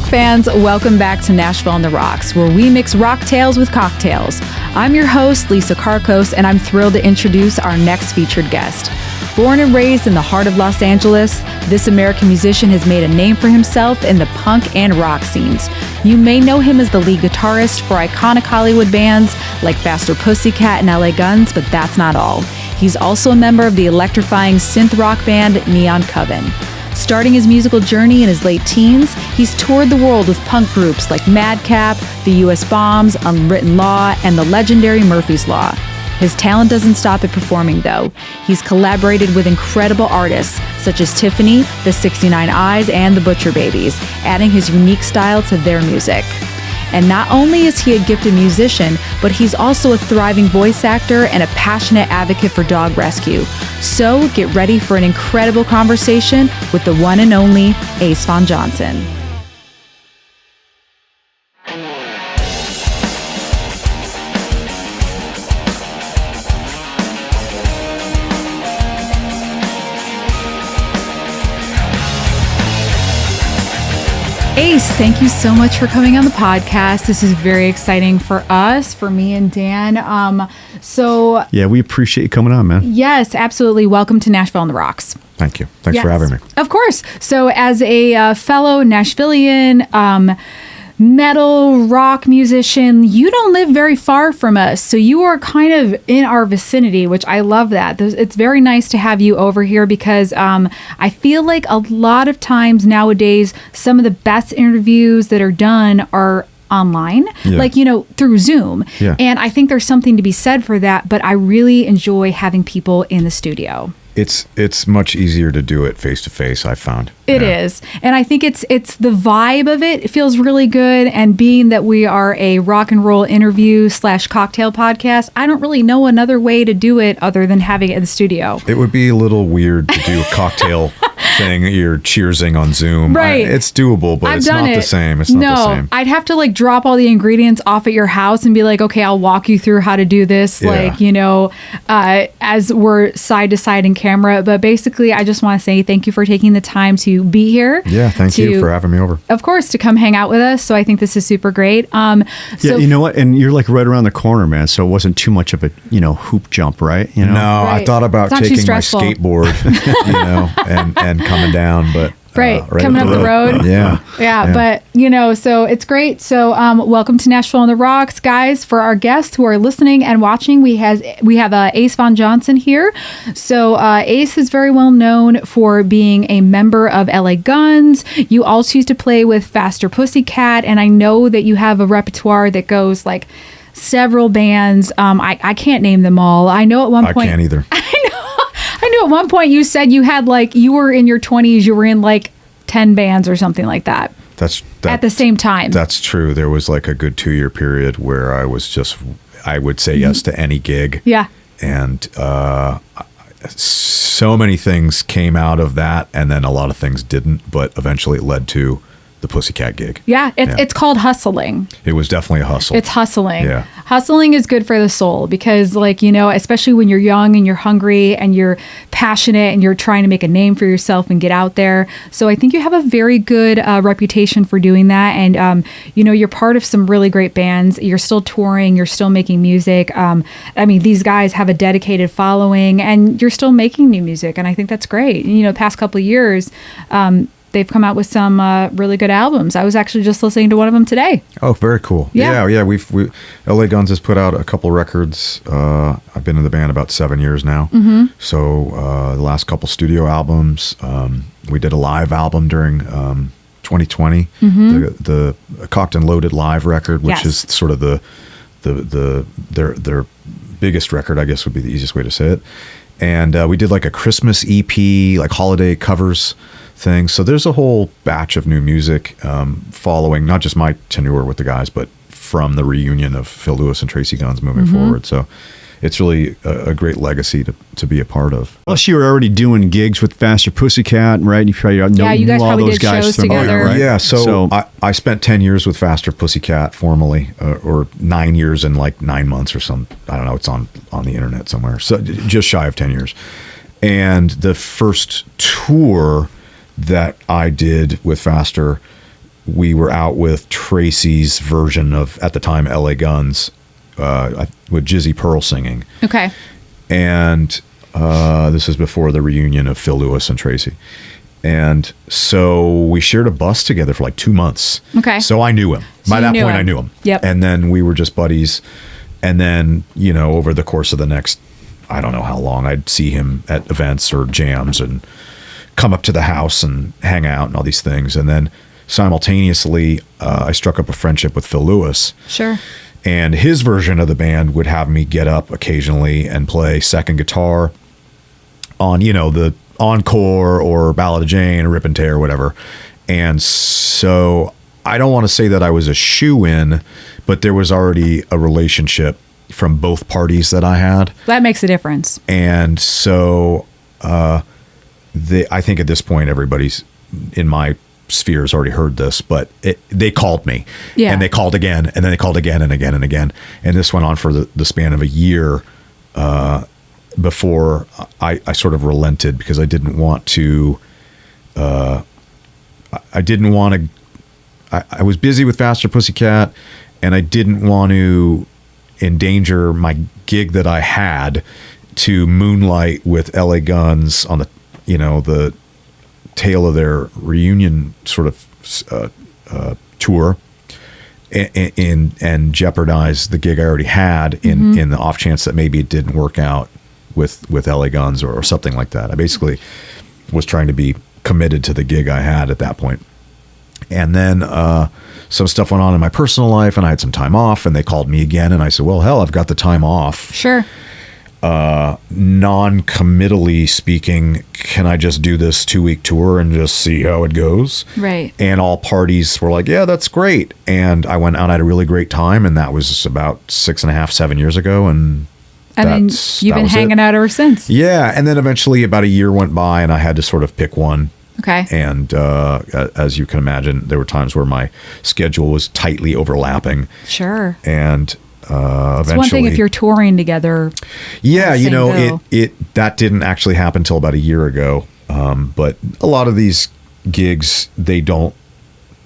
fans, welcome back to Nashville on the Rocks, where we mix rock tales with cocktails. I'm your host, Lisa Karkos, and I'm thrilled to introduce our next featured guest. Born and raised in the heart of Los Angeles, this American musician has made a name for himself in the punk and rock scenes. You may know him as the lead guitarist for iconic Hollywood bands like Faster Pussycat and LA Guns, but that's not all. He's also a member of the electrifying synth rock band Neon Coven. Starting his musical journey in his late teens, he's toured the world with punk groups like Madcap, the US Bombs, Unwritten Law, and the legendary Murphy's Law. His talent doesn't stop at performing, though. He's collaborated with incredible artists such as Tiffany, the 69 Eyes, and the Butcher Babies, adding his unique style to their music. And not only is he a gifted musician, but he's also a thriving voice actor and a passionate advocate for dog rescue. So get ready for an incredible conversation with the one and only Ace Von Johnson. Ace, thank you so much for coming on the podcast. This is very exciting for us, for me and Dan. Yeah, we appreciate you coming on, man. Yes, absolutely. Welcome to Nashville on the Rocks. Thank you. Thanks for having me. Of course. So as a fellow Nashvilleian, metal rock musician, you don't live very far from us, so you are kind of in our vicinity, which I love that. It's very nice to have you over here because I feel like a lot of times nowadays some of the best interviews that are done are online, through Zoom. Yeah. And I think there's something to be said for that, but I really enjoy having people in the studio. It's much easier to do it face to face, I found. It is. And I think it's the vibe of it. It feels really good. And being that we are a rock and roll interview / cocktail podcast, I don't really know another way to do it other than having it in the studio. It would be a little weird to do a cocktail thing. You're cheersing on Zoom. Right. It's doable, but it's not the same. It's not the same. I'd have to drop all the ingredients off at your house and be like, okay, I'll walk you through how to do this. Yeah. As we're side to side in camera. But basically, I just want to say thank you for taking the time to be here. Yeah, thank you for having me over. Of course, to come hang out with us. So I think this is super great. Yeah, you know what? And you're right around the corner, man. So it wasn't too much of a, hoop jump, right? No, Right. I thought about taking my stressful. skateboard, and coming down, but coming up the road. Yeah. But so it's great. So welcome to Nashville on the Rocks, guys. For our guests who are listening and watching, we have Ace Von Johnson here. So Ace is very well known for being a member of LA Guns. You also used to play with Faster Pussycat, and I know that you have a repertoire that goes several bands. I can't name them all. I know at one point I can't either. I knew at one point you said you had you were in your 20s, you were in 10 bands or something like that. That's at the same time. That's true. There was a good 2-year period where I would say yes to any gig. Yeah. And so many things came out of that, and then a lot of things didn't, but eventually it led to the Pussycat gig. Yeah, it's called hustling. It was definitely a hustle. It's hustling. Yeah. Hustling is good for the soul because especially when you're young and you're hungry and you're passionate and you're trying to make a name for yourself and get out there. So I think you have a very good reputation for doing that. And, you're part of some really great bands. You're still touring. You're still making music. These guys have a dedicated following and you're still making new music. And I think that's great. The past couple of years, they've come out with some really good albums. I was actually just listening to one of them today. Oh, very cool. Yeah. We LA Guns has put out a couple records. I've been in the band about 7 years now. Mm-hmm. So the last couple studio albums, we did a live album during 2020, Mm-hmm. the Cocked and Loaded live record, which Yes. is sort of their biggest record, I guess would be the easiest way to say it. And we did a Christmas EP, holiday covers thing. So there's a whole batch of new music following not just my tenure with the guys, but from the reunion of Phil Lewis and Tracy Guns moving forward. So it's really a great legacy to be a part of. Plus, you were already doing gigs with Faster Pussycat, right? You probably you guys knew all probably those did guys shows from together. right? Yeah, so I spent 10 years with Faster Pussycat formally, or 9 years and 9 months or some. I don't know. It's on the internet somewhere. So just shy of 10 years. And the first tour that I did with Faster we were out with Tracy's version of, at the time, LA Guns, with Jizzy Pearl singing. Okay. And this is before the reunion of Phil Lewis and Tracy. And so we shared a bus together for like 2 months. Okay. So I knew him. By that point, I knew him. Yep. And then we were just buddies. And then, you know, over the course of the next, I don't know how long, I'd see him at events or jams and come up to the house and hang out and all these things. And then simultaneously, I struck up a friendship with Phil Lewis. Sure. And his version of the band would have me get up occasionally and play second guitar on, you know, the Encore or Ballad of Jane or Rip and Tear or whatever. And so I don't want to say that I was a shoo-in, but there was already a relationship from both parties that I had. That makes a difference. And so I think at this point, everybody's in my sphere has already heard this, but they called me. Yeah. And they called again, and then they called again and again and again. And this went on for the span of a year before I sort of relented, because I didn't want to, I was busy with Faster Pussycat, and I didn't want to endanger my gig that I had to moonlight with LA Guns on the, you know, the tail of their reunion sort of tour, and jeopardize the gig I already had in the off chance that maybe it didn't work out with LA Guns or something like that. I basically was trying to be committed to the gig I had at that point. And then some stuff went on in my personal life, and I had some time off, and they called me again, and I said, well, hell, I've got the time off. Sure. Non-committally speaking, can I just do this 2-week tour and just see how it goes? Right. And all parties were like, yeah, that's great. And I went out, I had a really great time, and that was about 6.5, 7 years ago. And then you've been hanging out ever since. Yeah. And then eventually about a year went by, and I had to sort of pick one. Okay. And as you can imagine, there were times where my schedule was tightly overlapping. Sure. And eventually, it's one thing if you're touring together. Yeah, you know, it that didn't actually happen until about a year ago. But a lot of these gigs, they don't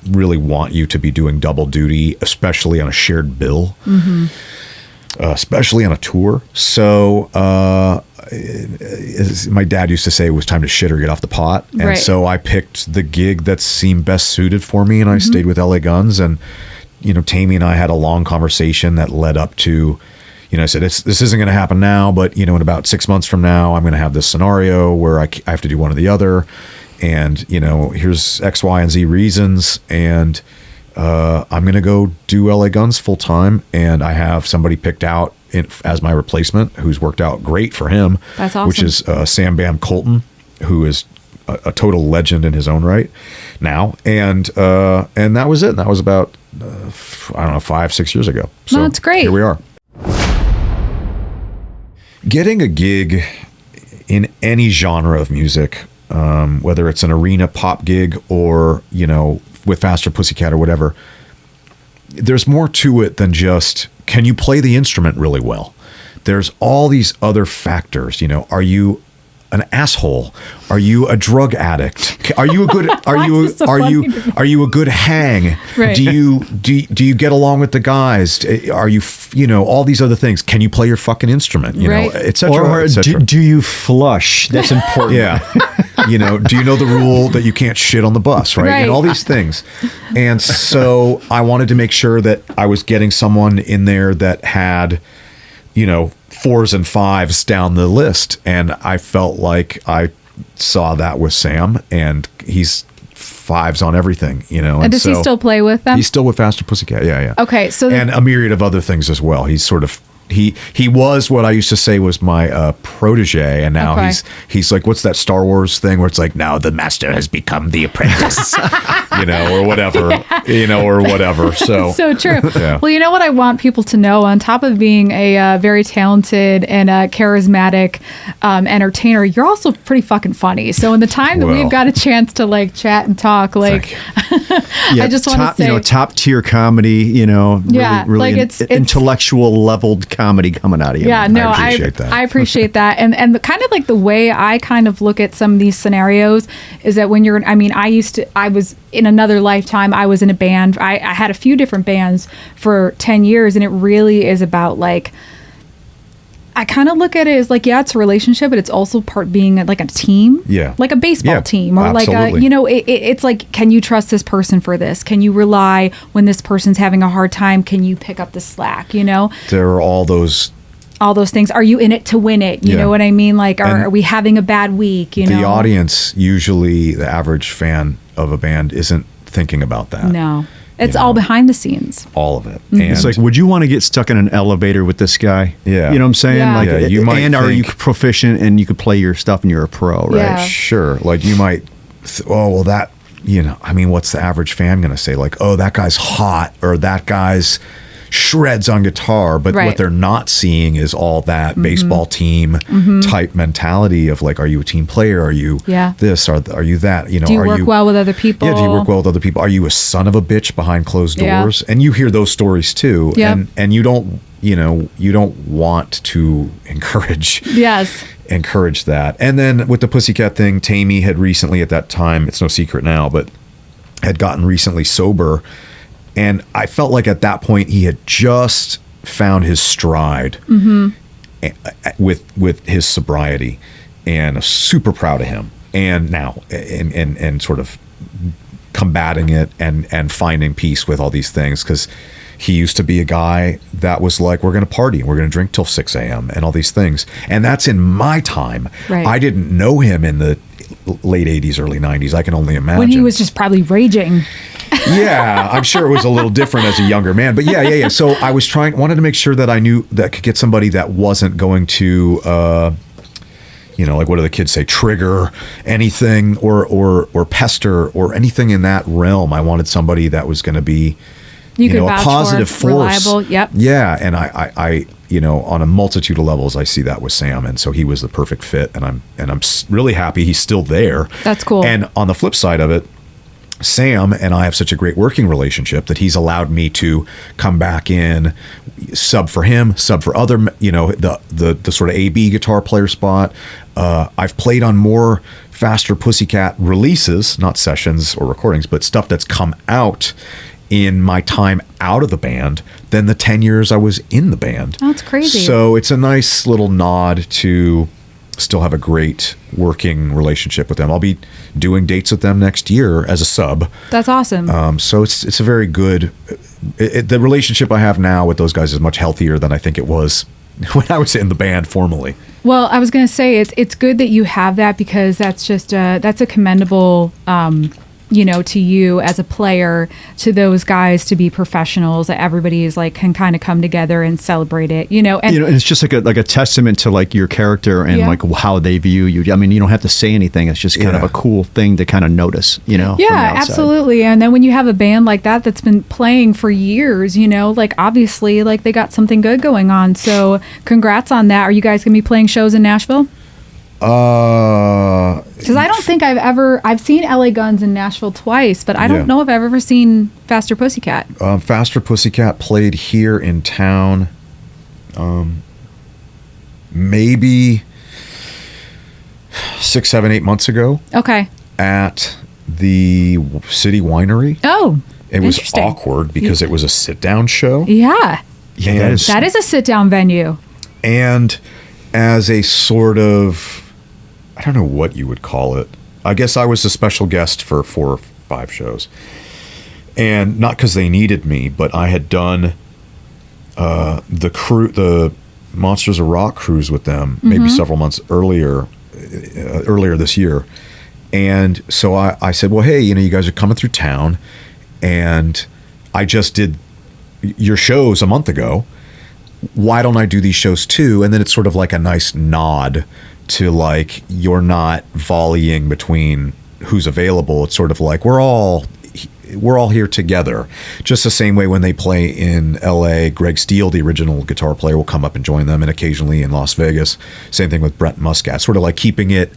really want you to be doing double duty, especially on a shared bill. Mm-hmm. Especially on a tour. So my dad used to say it was time to shit or get off the pot. And right. So I picked the gig that seemed best suited for me, and I stayed with LA Guns. And, you know, Tammy and I had a long conversation that led up to, you know, I said, this isn't going to happen now, but, you know, in about 6 months from now, I'm going to have this scenario where I have to do one or the other. And, you know, here's X, Y, and Z reasons. And I'm going to go do LA Guns full time, and I have somebody picked out as my replacement who's worked out great for him. That's awesome. Which is Sam Bam Colton, who is a total legend in his own right now. And that was it. And that was about, I don't know, 5-6 years ago. So no, that's great. Here we are. Getting a gig in any genre of music, whether it's an arena pop gig or, you know, with Faster Pussycat or whatever, there's more to it than just, can you play the instrument really well? There's all these other factors. You know, are you an asshole? Are you a drug addict? Are you a good are you a good hang? Right. Do you get along with the guys? Are you, you know, all these other things? Can you play your fucking instrument? You right. know, et cetera, or et cetera. Do you flush? That's important. Yeah. You know, do you know the rule that you can't shit on the bus, right? Right. And all these things. And so I wanted to make sure that I was getting someone in there that had, you know, 4s and 5s down the list. And I felt like I saw that with Sam, and he's 5s on everything, you know. And does he still play with them? He's still with Faster Pussycat, yeah. Okay, so and a myriad of other things as well. He's sort of he was what I used to say was my protege, and now okay. he's like, what's that Star Wars thing where it's like, now the master has become the apprentice, you know, or whatever, yeah. You know, or whatever. So so true. Yeah. Well, you know what I want people to know, on top of being a very talented and charismatic entertainer, you're also pretty fucking funny. So in the time that we've got a chance to like chat and talk, like yeah, I just want to say, you know, top tier comedy, you know, yeah, really like it's intellectual leveled comedy coming out of you. Yeah, man. no, I appreciate that. I appreciate that. And the kind of like the way I kind of look at some of these scenarios is that when you're, I mean, I was in another lifetime, I was in a band. I had a few different bands for 10 years, and it really is about like, I kind of look at it as like, yeah, it's a relationship, but it's also part being like a team. Yeah. Like a baseball Yeah, team or like a, absolutely. you know, it's like, can you trust this person for this? Can you rely when this person's having a hard time? Can you pick up the slack, you know? There are all those. Things. Are you in it to win it? You Yeah. know what I mean? Like, And are we having a bad week? You know, The audience, usually the average fan of a band, isn't thinking about that. No, it's You all know. behind the scenes. All of it. Mm-hmm. And It's like, would you want to get stuck in an elevator with this guy? Yeah. You know what I'm saying? Yeah. Like, Yeah, you might and are you think- proficient and you could play your stuff and you're a pro, right? Yeah. sure. Like you might, oh, well, that, you know, I mean, what's the average fan going to say? Like, oh, that guy's hot or that guy's shreds on guitar. But Right. what they're not seeing is all that baseball team type mentality of like, are you a team player? Are you Yeah. this? Are you that? You know, Do you are work well with other people? Yeah, do you work well with other people? Are you a son of a bitch behind closed Yeah. doors? And you hear those stories too. Yep. And you don't, you know, you don't want to encourage Yes. that. And then with the Pussycat thing, Tammy had recently at that time, it's no secret now, but had gotten recently sober. And I felt like at that point he had just found his stride with his sobriety, and I'm super proud of him. And now, and sort of combating it and finding peace with all these things, because he used to be a guy that was like, we're going to party, we're going to drink till 6 a.m. and all these things. And that's in my time. Right. I didn't know him in the late 80s, early 90s. I can only imagine. When he was just probably raging. Yeah, I'm sure it was a little different as a younger man, but yeah. So I was wanted to make sure that I knew that I could get somebody that wasn't going to, you know, like what do the kids say, trigger anything or pester or anything in that realm. I wanted somebody that was going to be, You could know, a vouch positive for, force. reliable. Yep. Yeah, and I, you know, on a multitude of levels, I see that with Sam, and so he was the perfect fit, and I'm really happy he's still there. That's cool. And on the flip side of it, Sam and I have such a great working relationship that he's allowed me to come back in, sub for him, sub for other, you know, the sort of AB guitar player spot. I've played on more Faster Pussycat releases, not sessions or recordings, but stuff that's come out in my time out of the band than the 10 years I was in the band. Oh, that's crazy. So it's a nice little nod to still have a great working relationship with them. I'll be doing dates with them next year as a sub. That's awesome. So it's a very good. The relationship I have now with those guys is much healthier than I think it was when I was in the band formally. Well, I was going to say it's good that you have that, because that's just that's a commendable, you know, to you as a player, to those guys to be professionals, that everybody is like can kind of come together and celebrate it, you know. And You know, and it's just like a testament to like your character and Yeah. like how they view you. I mean, you don't have to say anything. It's just kind of Yeah. a cool thing to kind of notice, you know. from the yeah, outside. absolutely. And then when you have a band like that that's been playing for years, you know, like obviously like they got something good going on. So congrats on that. Are you guys going to be playing shows in Nashville? Because I don't think I've seen LA Guns in Nashville twice, but I don't Yeah. know if I've ever seen Faster Pussycat. Faster Pussycat played here in town, maybe 6, 7, 8 months ago Okay. at the City Winery. Oh, It was interesting. awkward because it was a sit-down show. Yeah, Yeah, And- that is a sit-down venue. And as a sort of, I don't know what you would call it. I guess I was a special guest for 4 or 5 shows. And not because they needed me, but I had done the Monsters of Rock cruise with them maybe several months earlier this year. And so I said, well, hey, you know, you guys are coming through town, and I just did your shows a month ago. Why don't I do these shows too? And then it's sort of like a nice nod to like, you're not volleying between who's available. It's sort of like we're all here together. Just the same way when they play in LA, Greg Steele, the original guitar player, will come up and join them, and occasionally in Las Vegas. Same thing with Brent Muscat. Sort of like keeping it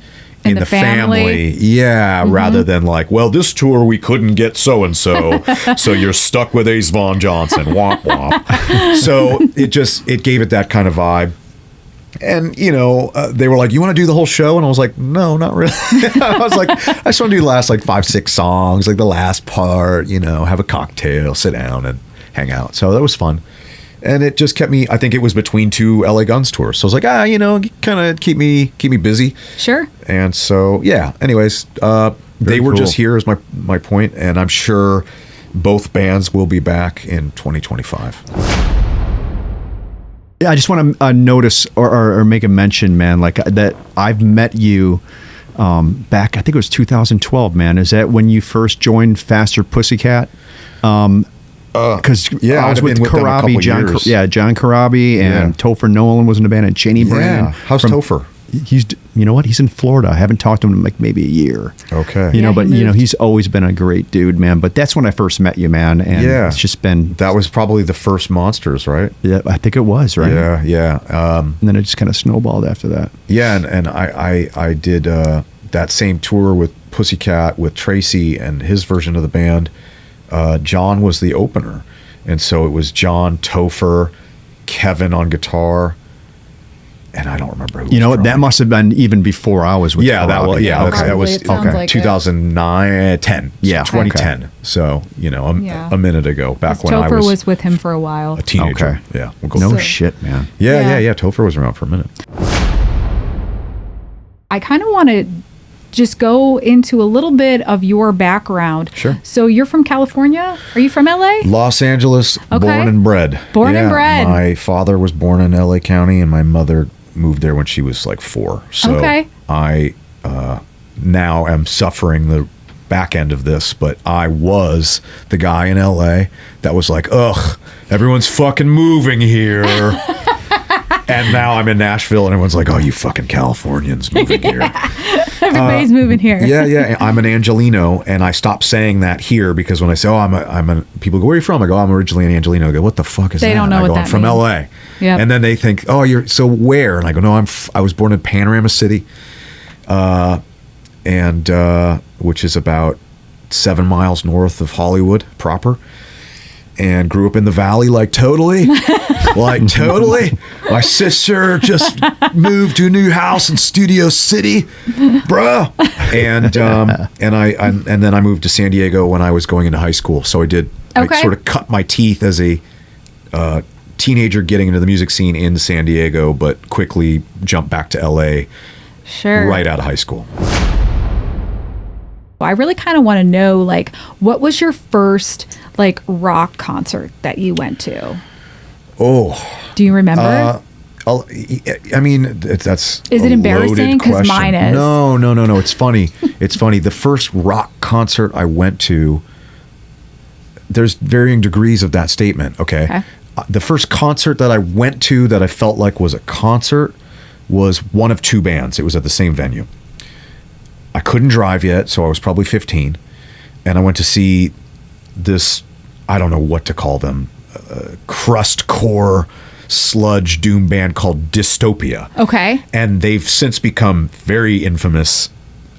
In the family. Yeah, rather than like, well, this tour we couldn't get so and so, so you're stuck with Ace Von Johnson. Womp womp. So it gave it that kind of vibe. And, they were like, you want to do the whole show? And I was like, no, not really. I was like, I just want to do the last like 5-6 songs, like the last part, have a cocktail, sit down and hang out. So that was fun. And it just kept me, I think it was between 2 LA Guns tours. So I was like, kind of keep me busy. Sure. And so, yeah, anyways, they were cool. just here is my point. And I'm sure both bands will be back in 2025. Yeah, I just want to notice or make a mention, man, like that I've met you back, I think it was 2012, man. Is that when you first joined Faster Pussycat? Because I was with Karabi, John Karabi, and Topher Nolan was in the band, and Cheney Brandon. How's Topher? He's, he's in Florida. I haven't talked to him in like maybe a year. Okay. But he's always been a great dude, man. But that's when I first met you, man. And it's just been. That was probably the first Monsters, right? Yeah, I think it was, right? Yeah. And then it just kind of snowballed after that. Yeah, and I did that same tour with Pussycat with Tracy and his version of the band. John was the opener, and so it was John, Topher, Kevin on guitar, and I don't remember who. That must have been even before I was with. Yeah, Karabi. that was okay. 2009, 10. Yeah, 2010. Okay. So a minute ago, back when I Topher was with him for a while. a teenager. Okay. Yeah, No shit, man. Yeah. Topher was around for a minute. I kind of want to just go into a little bit of your background. Sure. So you're from California? Are you from LA? Los Angeles, Okay. born and bred. Born and bred. My father was born in LA County, and my mother moved there when she was like 4. So Okay. I now am suffering the back end of this, but I was the guy in LA that was like, ugh, everyone's fucking moving here. And now I'm in Nashville, and everyone's like, oh, you fucking Californians moving here. Everybody's moving here. Yeah. I'm an Angelino, and I stopped saying that here because when I say, people go, where are you from? I go, I'm originally an Angelino. I go, what the fuck is that? They don't know I what go, that I'm from means. LA. Yep. And then they think, oh, you're so where? And I go, no, I was born in Panorama City, which is about 7 miles north of Hollywood proper. And grew up in the valley, totally. My sister just moved to a new house in Studio City, bruh. And then I moved to San Diego when I was going into high school. So I sort of cut my teeth as a teenager getting into the music scene in San Diego, but quickly jumped back to LA right out of high school. I really kind of want to know, what was your first rock concert that you went to? Oh, do you remember? I mean, that's is it embarrassing? Because mine is. No. It's funny. It's funny. The first rock concert I went to. There's varying degrees of that statement. Okay. The first concert that I went to that I felt like was a concert was one of 2 bands. It was at the same venue. I couldn't drive yet, so I was probably 15, and I went to see this, I don't know what to call them, crustcore sludge doom band called Dystopia. Okay. And they've since become very infamous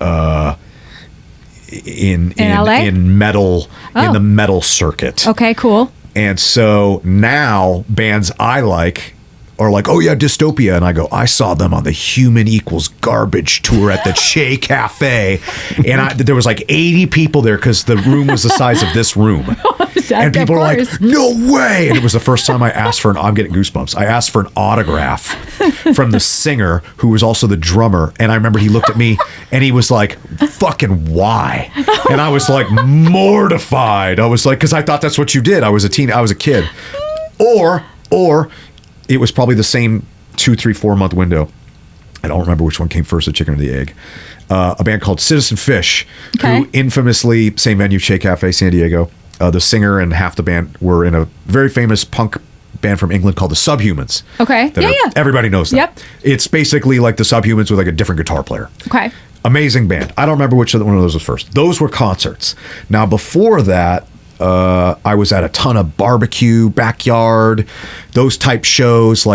in LA? in metal in the metal circuit. Okay, cool. And so now bands I like are like, oh yeah, Dystopia. And I go, I saw them on the Human Equals Garbage tour at the Che Cafe. And there was 80 people there because the room was the size of this room. And people were like, no way. And it was the first time I asked for I'm getting goosebumps. I asked for an autograph from the singer who was also the drummer. And I remember he looked at me and he was like, fucking why? And I was like mortified. I was like, because I thought that's what you did. I was a kid. Or it was probably the same 2, 3, 4 month window. I don't remember which one came first, the chicken or the egg. A band called Citizen Fish, who infamously, same venue, Che Cafe, San Diego. The singer and half the band were in a very famous punk band from England called the Subhumans. Okay. Yeah. Everybody knows that. Yep. It's basically like the Subhumans with a different guitar player. Okay. Amazing band. I don't remember which one of those was first. Those were concerts. Now, before that, I was at a ton of barbecue, backyard, those type shows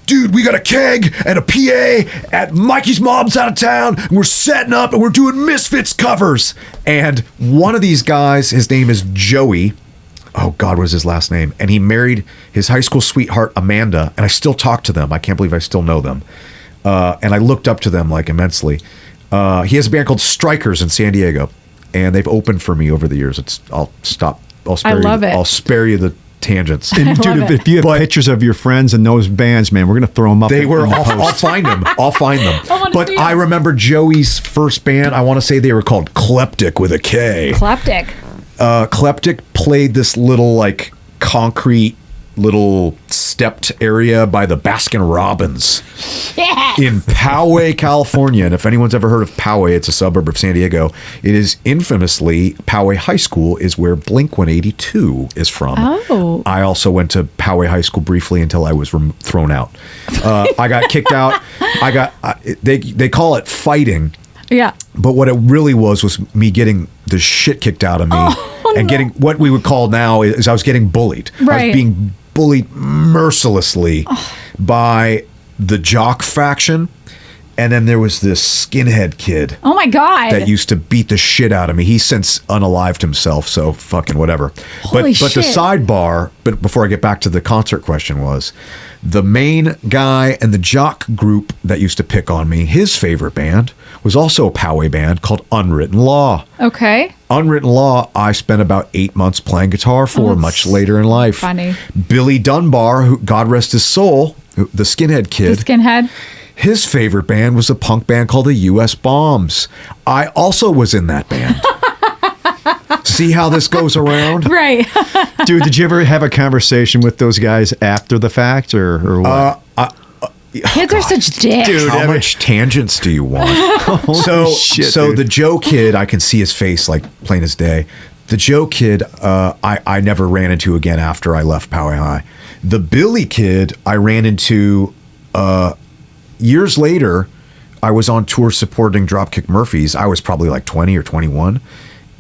dude, we got a keg and a PA at Mikey's mom's out of town. And we're setting up and we're doing Misfits covers. And one of these guys, his name is Joey. Oh, God, what is his last name? And he married his high school sweetheart, Amanda. And I still talk to them. I can't believe I still know them. And I looked up to them like immensely. He has a band called Strikers in San Diego. And they've opened for me over the years. I'll stop. I'll spare love you. it. I'll spare you the tangents. And dude, love it. if you have pictures of your friends in those bands, man, we're gonna throw them up. They in were. the I'll post. find them. I'll find them. wanna But see I them. remember Joey's first band. I want to say they were called Kleptic with a K. Kleptic. Kleptic played this little like concrete little stepped area by the Baskin Robbins in Poway, California. And if anyone's ever heard of Poway, it's a suburb of San Diego. It is infamously, Poway High School is where Blink-182 is from. Oh. I also went to Poway High School briefly until I was thrown out. I got kicked out. They call it fighting. Yeah. But what it really was me getting the shit kicked out of me and getting what we would call now is I was getting bullied. I Right. was being bullied mercilessly by the jock faction. And then there was this skinhead kid Oh my God. that used to beat the shit out of me. He's since unalived himself, so fucking whatever. Holy but the shit. sidebar, but before I get back to the concert question, was the main guy and the jock group that used to pick on me, his favorite band was also a Poway band called Unwritten Law. Okay. Unwritten Law, I spent about 8 months playing guitar for that's much later in life. funny. Billy Dunbar, who God rest his soul, the skinhead kid. The skinhead. His favorite band was a punk band called the U.S. Bombs. I also was in that band. See how this goes around? Right. Dude, did you ever have a conversation with those guys after the fact, or what? Kids are such dicks. Dude, How much tangents do you want? so shit, so dude. the Joe kid, I can see his face like plain as day. The Joe kid, I never ran into again after I left Poway High. The Billy kid, I ran into years later. I was on tour supporting Dropkick Murphys. I was probably like 20 or 21.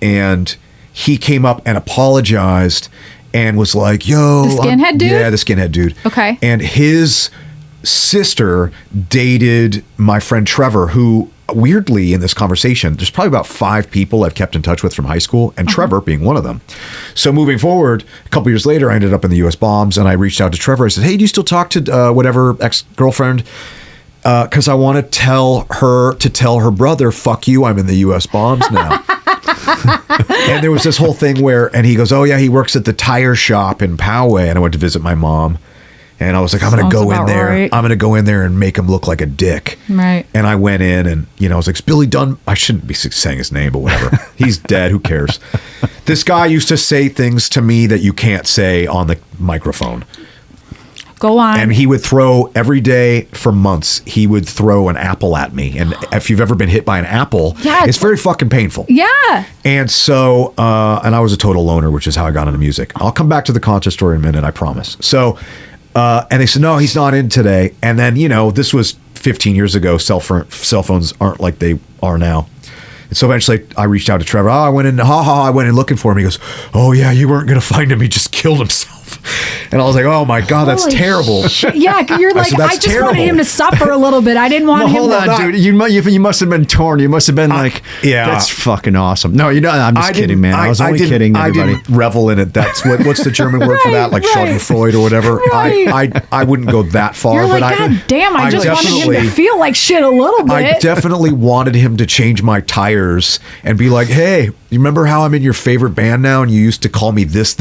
And he came up and apologized and was like, yo. The skinhead dude? Yeah, the skinhead dude. Okay. And his sister dated my friend Trevor, who weirdly in this conversation, there's probably about 5 people I've kept in touch with from high school, and Trevor being one of them. So moving forward, a couple years later, I ended up in the U.S. Bombs, and I reached out to Trevor. I said, hey, do you still talk to whatever ex-girlfriend? Because I want to tell her brother, fuck you, I'm in the U.S. Bombs now. And there was this whole thing where, and he goes, oh yeah, he works at the tire shop in Poway. And I went to visit my mom. And I was like, I'm going to Sounds go in about there. right. I'm going to go in there and make him look like a dick. Right. And I went in and, I was like, it's Billy Dunn. I shouldn't be saying his name, but whatever. He's dead. Who cares? This guy used to say things to me that you can't say on the microphone. Go on. And he would throw every day for months, he would throw an apple at me. And if you've ever been hit by an apple, Yeah, it's very fucking painful. yeah. And so, and I was a total loner, which is how I got into music. I'll come back to the concert story in a minute, I promise. So, and they said, no, he's not in today. And then, this was 15 years ago. Cell phones aren't like they are now. And so eventually I reached out to Trevor. I went in looking for him. He goes, oh yeah, you weren't going to find him. He just killed himself. And I was like, oh my God, that's Holy terrible. shit. Yeah, you're like, said, I "That's just wanted terrible." him to suffer a little bit. I didn't want No, him hold to. on, dude. You must have been torn. You must have been like, yeah. that's fucking awesome. No, I'm just kidding, man. I was only kidding everybody. I didn't revel in it. That's what's the German word for that? Like Right. Schadenfreude or whatever. Right. I wouldn't go that far. You're like, but God damn, I just wanted him to definitely- feel like shit a little bit. I definitely wanted him to change my tires and be like, hey, you remember how I'm in your favorite band now and you used to call me this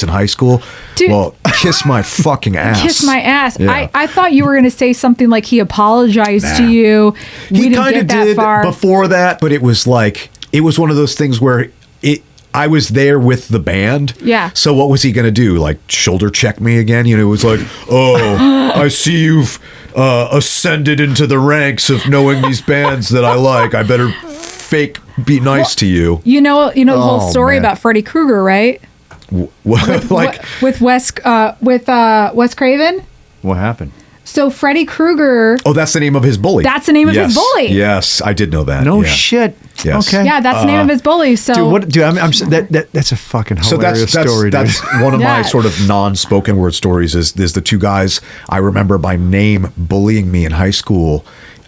in high school? Dude. Well, kiss my fucking ass. Kiss my ass. Yeah. I thought you were going to say something like he apologized to Nah. you. We He didn't kind get of that did far. before that, but it was one of those things where I was there with the band. Yeah. So what was he going to do? Like shoulder check me again? It was like, oh, I see you've ascended into the ranks of knowing these bands that I like. I better fake be nice to you. You know the whole Oh, story man. about Freddy Krueger, right? Like, with Wes Craven. What happened? So Freddy Krueger. Oh, that's the name of his bully. That's the name of his bully. Yes, I did know that. No yeah. shit. Yes. Okay. Yeah, that's the name of his bully. So Dude, that's a fucking So hilarious that's story, dude. that's one of my Yeah. sort of non-spoken word stories is the two guys I remember by name bullying me in high school.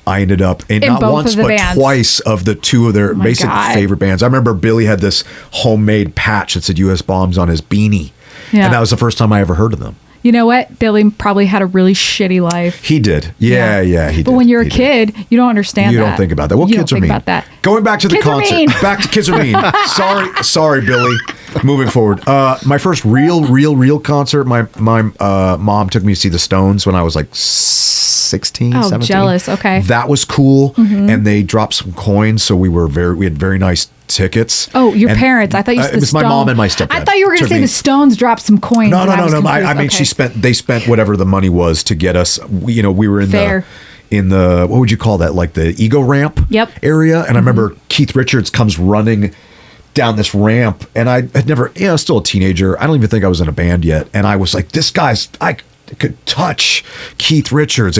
I ended up in not both once of the but bands. twice of the two of their my basic God. favorite bands. I remember Billy had this homemade patch that said US Bombs on his beanie. Yeah. And that was the first time I ever heard of them. you know what? Billy probably had a really shitty life. He did. Yeah, he did. But when you're a He did. kid, you don't understand You that. don't think about that. Well, you kids don't are think mean. about that. Going back to the Kids are concert. mean. Back to kids are mean. Sorry, Billy. Moving forward. My first real concert. My mom took me to see the Stones when I was like 16, Oh, 17. jealous. Okay. That was cool, and they dropped some coins, so we had very nice tickets. Oh, your And, parents. I thought you said it was my mom and my stepdad. I thought you were going to took say me. the Stones dropped some coins. No. and I was I confused. mean, Okay. they spent whatever the money was to get us. We were in Fair. the what would you call that? Like the ego ramp Yep. area. And I remember Keith Richards comes running down this ramp, and I had never, I was still a teenager. I don't even think I was in a band yet. And I was like, I could touch Keith Richards.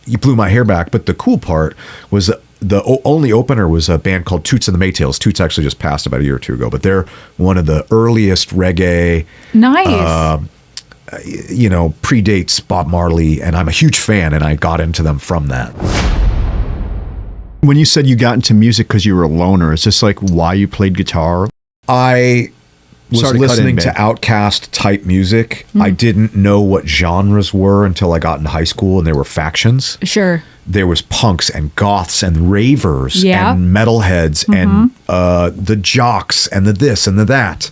You blew my hair back. But the cool part was the only opener was a band called Toots and the Maytals. Toots actually just passed about a year or two ago, but they're one of the earliest reggae. Nice. Predates Bob Marley, and I'm a huge fan, and I got into them from that. When you said you got into music because you were a loner, is this like why you played guitar? I was Sorry to cut in, listening babe. to Outkast type music. I didn't know what genres were until I got into high school, and there were factions. Sure. There was punks and goths and ravers Yeah. and metalheads and the jocks and the this and the that.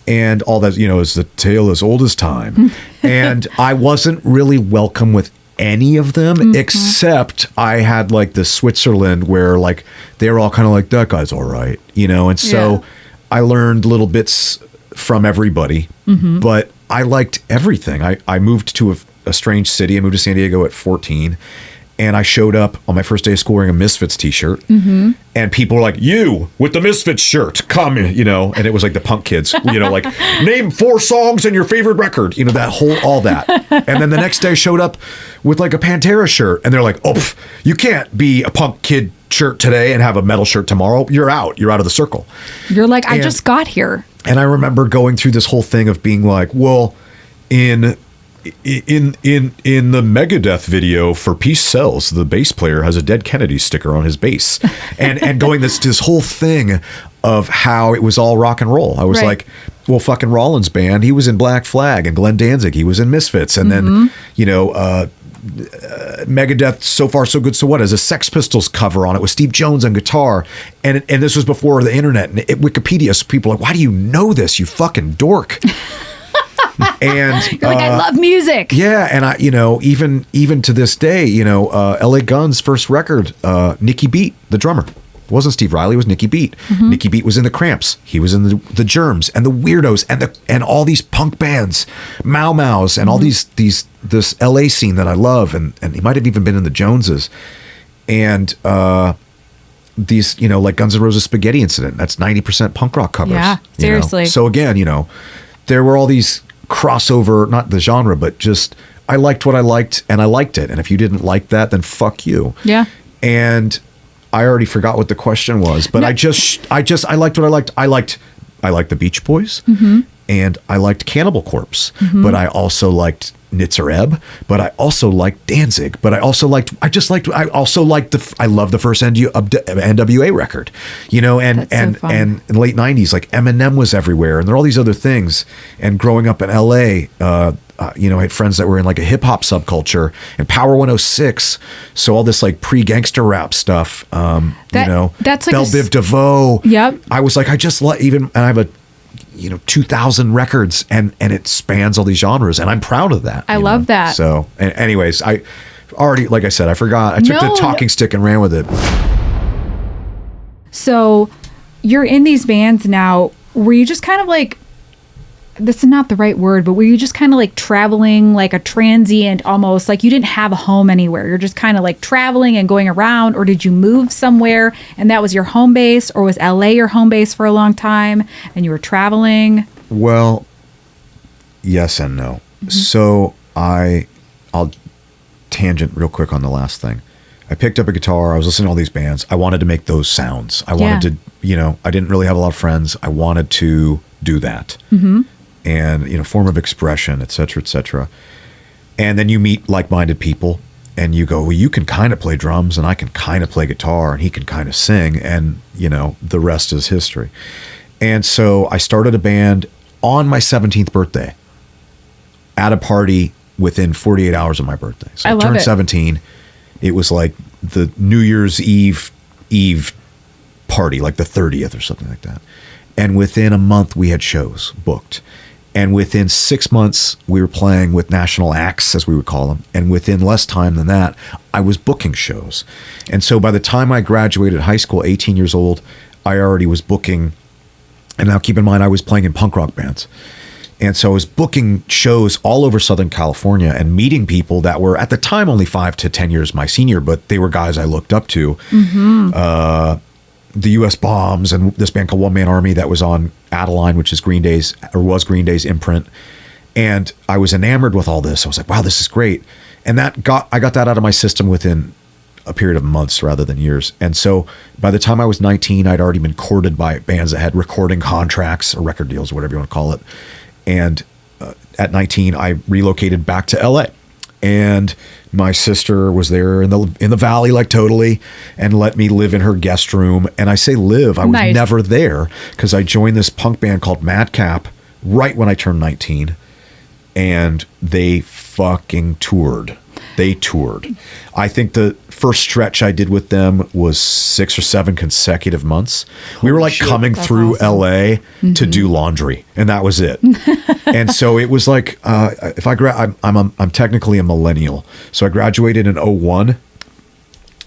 And all that, is the tale as old as time. And I wasn't really welcome with any of them, except I had like the Switzerland where like they were all kind of like, that guy's all right, and so Yeah. I learned little bits from everybody, but I liked everything. I moved to a strange city. I moved to San Diego at 14. And I showed up on my first day of school wearing a Misfits t-shirt. And people were like, you with the Misfits shirt, come, and it was like the punk kids, like name 4 songs and your favorite record, all that. And then the next day I showed up with like a Pantera shirt, and they're like, oh, you can't be a punk kid shirt today and have a metal shirt tomorrow. You're out of the circle. You're like, I And- just got here. And I remember going through this whole thing of being like, well, in the Megadeth video for Peace Sells, the bass player has a Dead Kennedy sticker on his bass, and going this whole thing of how it was all rock and roll. I was Right. like, well, fucking Rollins band, he was in Black Flag, and Glenn Danzig, he was in Misfits, and then Megadeth, So Far So Good So What, as a Sex Pistols cover on it with Steve Jones on guitar, and this was before the internet and Wikipedia. So people are like, why do you know this, you fucking dork? And You're like, I love music. yeah, and I, even to this day, L.A. Guns' first record, Nicky Beat, the drummer, it wasn't Steve Riley, it was Nicky Beat. Nicky Beat was in the Cramps, he was in the Germs and the Weirdos and all these punk bands, Mau Mau's, and all this L.A. scene that I love, and he might have even been in the Joneses, and these, like Guns N' Roses Spaghetti Incident, that's 90% punk rock covers. Yeah, seriously. So again, there were all these crossover, not the genre, but just I liked what I liked, and I liked it. And if you didn't like that, then fuck you. Yeah. And I already forgot what the question was, but I liked what I liked. I liked the Beach Boys, and I liked Cannibal Corpse, but I also liked Nitzer Ebb, but I also liked Danzig, but I also liked I love the first NWA record, That's so and fun. in the late 90s, like Eminem was everywhere, and there are all these other things. And growing up in LA, I had friends that were in like a hip hop subculture and Power 106. So all this like pre-gangster rap stuff, that's like Belle Biv DeVoe. Yep. I was like, I just like, and I have a 2,000 records, and it spans all these genres, and I'm proud of that. I love that. So anyways, I already, like I said, I forgot. I took the talking stick and ran with it. So you're in these bands now. Were you just kind of like, this is not the right word, but were you just kind of like traveling like a transient, almost like you didn't have a home anywhere? You're just kind of like traveling and going around, or did you move somewhere and that was your home base, or was LA your home base for a long time and you were traveling? Well, yes and no. So I'll tangent real quick on the last thing. I picked up a guitar. I was listening to all these bands. I wanted to make those sounds. I wanted to, I didn't really have a lot of friends. I wanted to do that. And, form of expression, et cetera, et cetera. And then you meet like-minded people and you go, well, you can kind of play drums and I can kind of play guitar and he can kind of sing. And, the rest is history. And so I started a band on my 17th birthday at a party within 48 hours of my birthday. So I turned 17. It was like the New Year's Eve party, like the 30th or something like that. And within a month, we had shows booked. And within 6 months, we were playing with national acts, as we would call them. And within less time than that, I was booking shows. And so by the time I graduated high school, 18 years old, I already was booking. And now keep in mind, I was playing in punk rock bands. And so I was booking shows all over Southern California and meeting people that were at the time only 5 to 10 years my senior, but they were guys I looked up to. The U.S. Bombs and this band called One Man Army that was on Adeline, which is Green Day's imprint. And I was enamored with all this. I was like, wow, this is great. And I got that out of my system within a period of months rather than years. And so by the time I was 19, I'd already been courted by bands that had recording contracts or record deals, whatever you want to call it. And at 19, I relocated back to LA, and my sister was there in the valley, like totally, and let me live in her guest room. And I say live, I was never there because I joined this punk band called Madcap right when I turned 19, and they fucking toured. They toured. I think the first stretch I did with them was 6 or 7 consecutive months. We were like coming through LA to do laundry, and that was it. And so it was like, I'm technically a millennial. So I graduated in 01,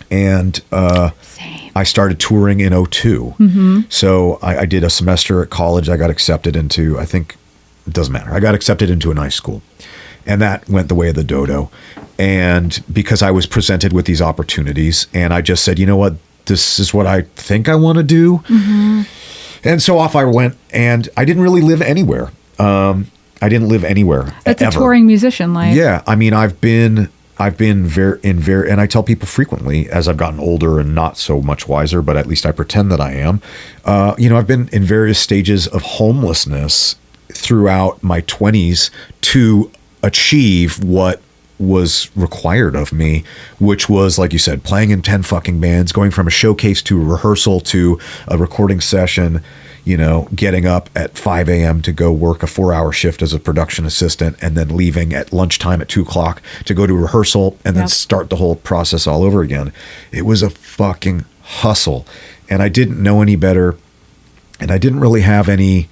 and I started touring in 02. So I did a semester at college. I got accepted into, I think, it doesn't matter. I got accepted into a nice school. And that went the way of the dodo. And because I was presented with these opportunities, and I just said, you know what, this is what I think I want to do. And so off I went, and I didn't really live anywhere. I didn't live anywhere. That's ever. A touring musician life. Yeah. I mean, I've been very, and I tell people frequently as I've gotten older and not so much wiser, but at least I pretend that I am. I've been in various stages of homelessness throughout my 20s to achieve what was required of me, which was, like you said, playing in 10 fucking bands, going from a showcase to a rehearsal to a recording session, getting up at 5 a.m. to go work a 4-hour shift as a production assistant, and then leaving at lunchtime at 2 o'clock to go to rehearsal and then start the whole process all over again. It was a fucking hustle, and I didn't know any better, and I didn't really have any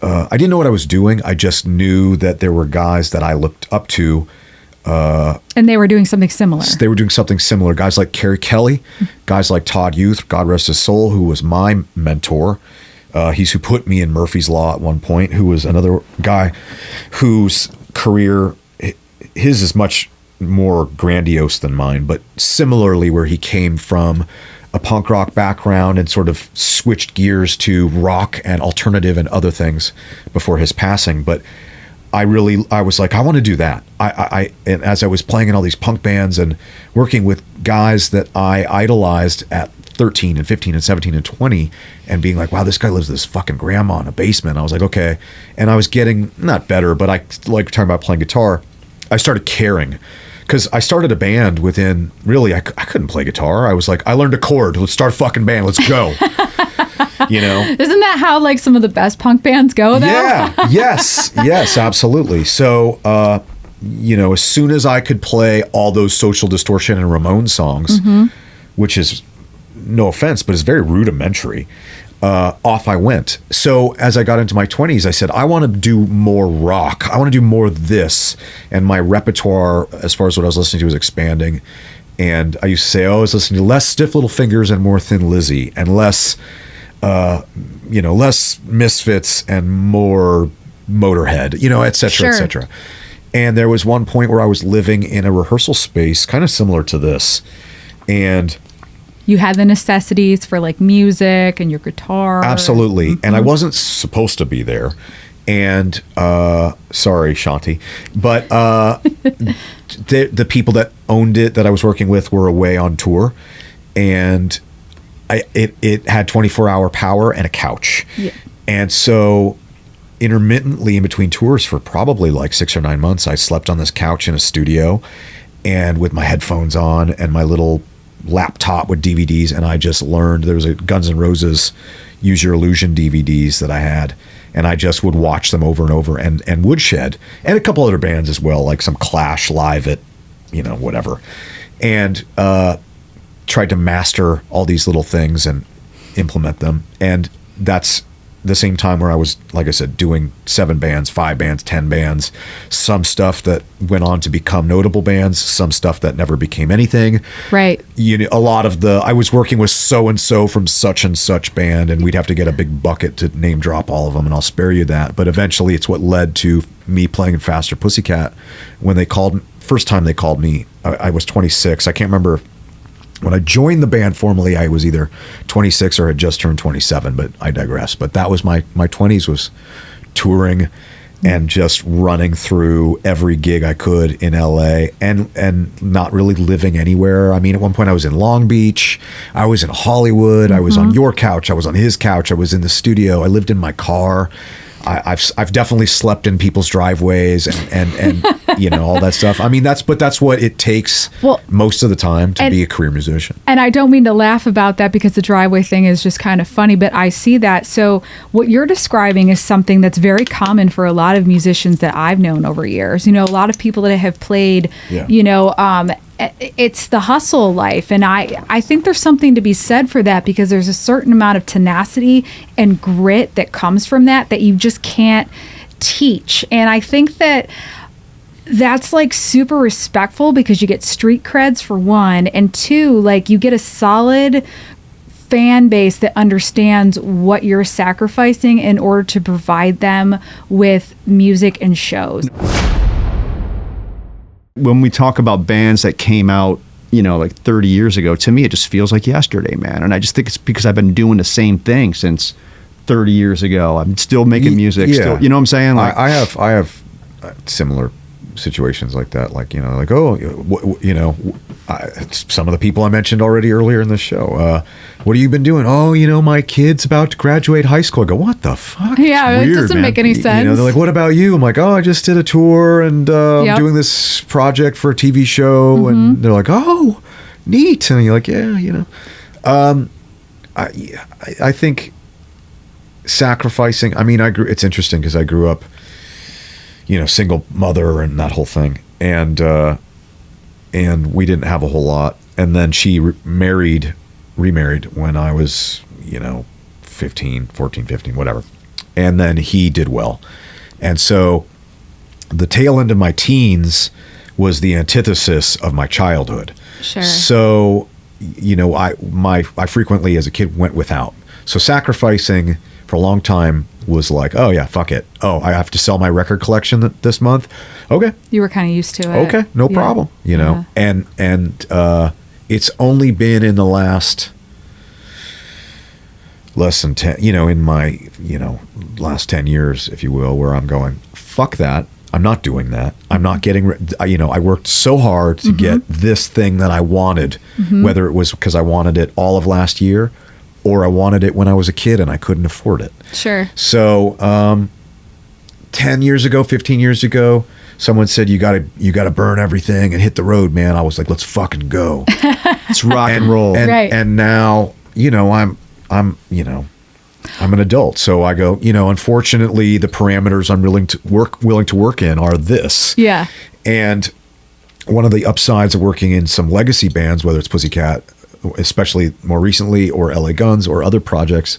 I didn't know what I was doing. I just knew that there were guys that I looked up to. And they were doing something similar. They were doing something similar. Guys like Kerry Kelly, guys like Todd Youth, God rest his soul, who was my mentor. He's who put me in Murphy's Law at one point, who was another guy whose career, his is much more grandiose than mine, but similarly where he came from a punk rock background and sort of switched gears to rock and alternative and other things before his passing. But I was like, I want to do that. And as I was playing in all these punk bands and working with guys that I idolized at 13 and 15 and 17 and 20 and being like, wow, this guy lives with his fucking grandma in a basement. I was like, okay. And I was getting not better, but I like talking about playing guitar. I started caring. Because I started a band within, really, I couldn't play guitar. I was like, I learned a chord. Let's start a fucking band. Let's go. Isn't that how like some of the best punk bands go though? Yeah. Yes, absolutely. So, as soon as I could play all those Social Distortion and Ramones songs, which is, no offense, but it's very rudimentary, off I went. So as I got into my 20s, I said, I want to do more rock. I want to do more of this. And my repertoire, as far as what I was listening to, was expanding. And I used to say, I was listening to less Stiff Little Fingers and more Thin Lizzy, and less, less Misfits and more Motorhead, et cetera, et cetera. And there was one point where I was living in a rehearsal space, kind of similar to this. And you had the necessities for like music and your guitar. Absolutely. And I wasn't supposed to be there. And sorry, Shanti. But the people that owned it that I was working with were away on tour, and it had 24-hour power and a couch. Yeah. And so intermittently in between tours for probably like 6 or 9 months, I slept on this couch in a studio and with my headphones on and my little laptop with DVDs, and I just learned. There was a Guns N' Roses Use Your Illusion DVDs that I had, and I just would watch them over and over, and Woodshed and a couple other bands as well, like some Clash live at, whatever, and tried to master all these little things and implement them. And that's the same time where I was, like I said, doing 7 bands, 5 bands, 10 bands, some stuff that went on to become notable bands, some stuff that never became anything. Right. A lot of I was working with so-and-so from such and such band, and we'd have to get a big bucket to name drop all of them, and I'll spare you that. But eventually it's what led to me playing in Faster Pussycat. When first time they called me, I was 26. I can't remember. When I joined the band formally, I was either 26 or had just turned 27, but I digress. But that was my 20s, was touring and just running through every gig I could in LA, and not really living anywhere. I mean, at one point I was in Long Beach, I was in Hollywood, I was on your couch, I was on his couch, I was in the studio, I lived in my car. I've definitely slept in people's driveways and all that stuff. I mean, that's what it takes most of the time to be a career musician. And I don't mean to laugh about that because the driveway thing is just kind of funny, but I see that. So what you're describing is something that's very common for a lot of musicians that I've known over years. A lot of people that have played, it's the hustle life. And I think there's something to be said for that, because there's a certain amount of tenacity and grit that comes from that you just can't teach. And I think that's like super respectful, because you get street creds for one, and two, like you get a solid fan base that understands what you're sacrificing in order to provide them with music and shows. When we talk about bands that came out, like 30 years ago, to me, it just feels like yesterday, man. And I just think it's because I've been doing the same thing since 30 years ago. I'm still making music. Yeah. Still, you know what I'm saying? Like, I have similar situations like that. Like, some of the people I mentioned already earlier in the show. What have you been doing? Oh, my kid's about to graduate high school. I go, what the fuck? Yeah, It's weird, it doesn't man. make any sense. They're like, what about you? I'm like, oh, I just did a tour and I'm doing this project for a TV show. And they're like, oh, neat. And you're like, yeah, I think sacrificing, I mean, it's interesting because I grew up, single mother and that whole thing. And we didn't have a whole lot. And then she remarried when I was, 14, 15, whatever. And then he did well. And so the tail end of my teens was the antithesis of my childhood. Sure. So, I frequently as a kid went without. So sacrificing for a long time was like, oh yeah, fuck it. Oh, I have to sell my record collection this month. Okay. You were kind of used to it. Okay, no problem. And it's only been in the last less than 10, in my, last 10 years, if you will, where I'm going, fuck that. I'm not doing that. I'm not getting, I worked so hard to get this thing that I wanted, whether it was because I wanted it all of last year or I wanted it when I was a kid and I couldn't afford it. Sure. So 10 years ago, 15 years ago, someone said, you gotta burn everything and hit the road, man. I was like, let's fucking go. it's rock and roll. Right. And now, I'm an adult. So I go, unfortunately the parameters I'm willing to work in are this. Yeah. And one of the upsides of working in some legacy bands, whether it's Pussycat, especially more recently, or LA Guns or other projects,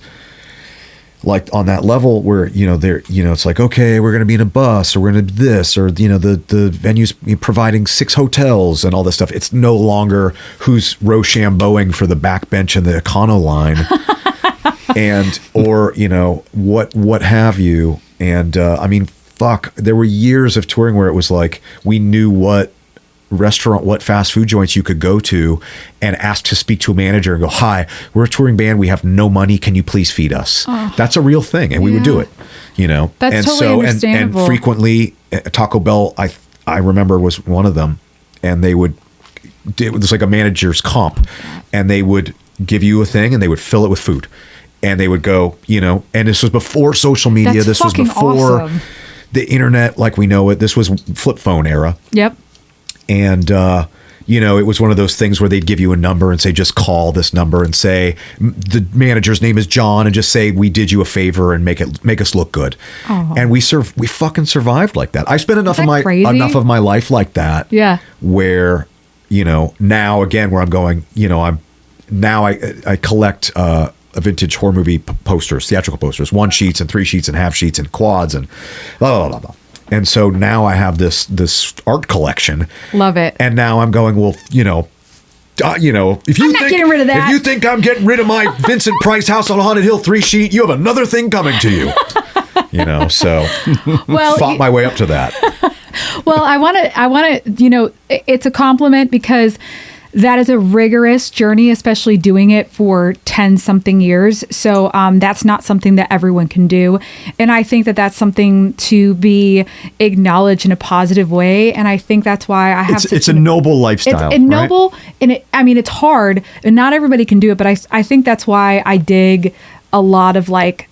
like on that level where, it's like, okay, we're going to be in a bus or we're going to do this, or, the venue's providing 6 hotels and all this stuff. It's no longer who's Rochambeauing for the backbench and the Econo line and, or, what have you. And, I mean, fuck, there were years of touring where it was like, we knew what fast food joints you could go to and ask to speak to a manager and go, hi, we're a touring band, we have no money, can you please feed us? That's a real thing, and we would do it, That's and totally understandable. and frequently Taco Bell, I remember, was one of them. and it was like a manager's comp, and they would give you a thing and they would fill it with food, and they would go, and this was before social media. That's this was fucking before awesome. the internet like we know it. This was flip phone era. Yep. And, it was one of those things where they'd give you a number and say, just call this number and say, the manager's name is John, and just say, we did you a favor and make us look good. Oh. And we fucking survived like that. I spent enough Isn't that crazy? of my life like that. Yeah. Where, now again, where I'm going, I collect, a vintage horror movie posters, theatrical posters, 1 sheets and 3 sheets and half sheets and quads and blah, blah, blah, blah. And so now I have this art collection. Love it. And now I'm going, well, if you I'm not getting rid of that. If you think I'm getting rid of my Vincent Price House on Haunted Hill 3 sheet, you have another thing coming to you. So Well, fought my way up to that. Well, I want to, it's a compliment because that is a rigorous journey, especially doing it for 10 something years. So that's not something that everyone can do. And I think that that's something to be acknowledged in a positive way. And I think that's why I have it's a noble lifestyle. It's noble. And it's hard and not everybody can do it. But I think that's why I dig a lot of like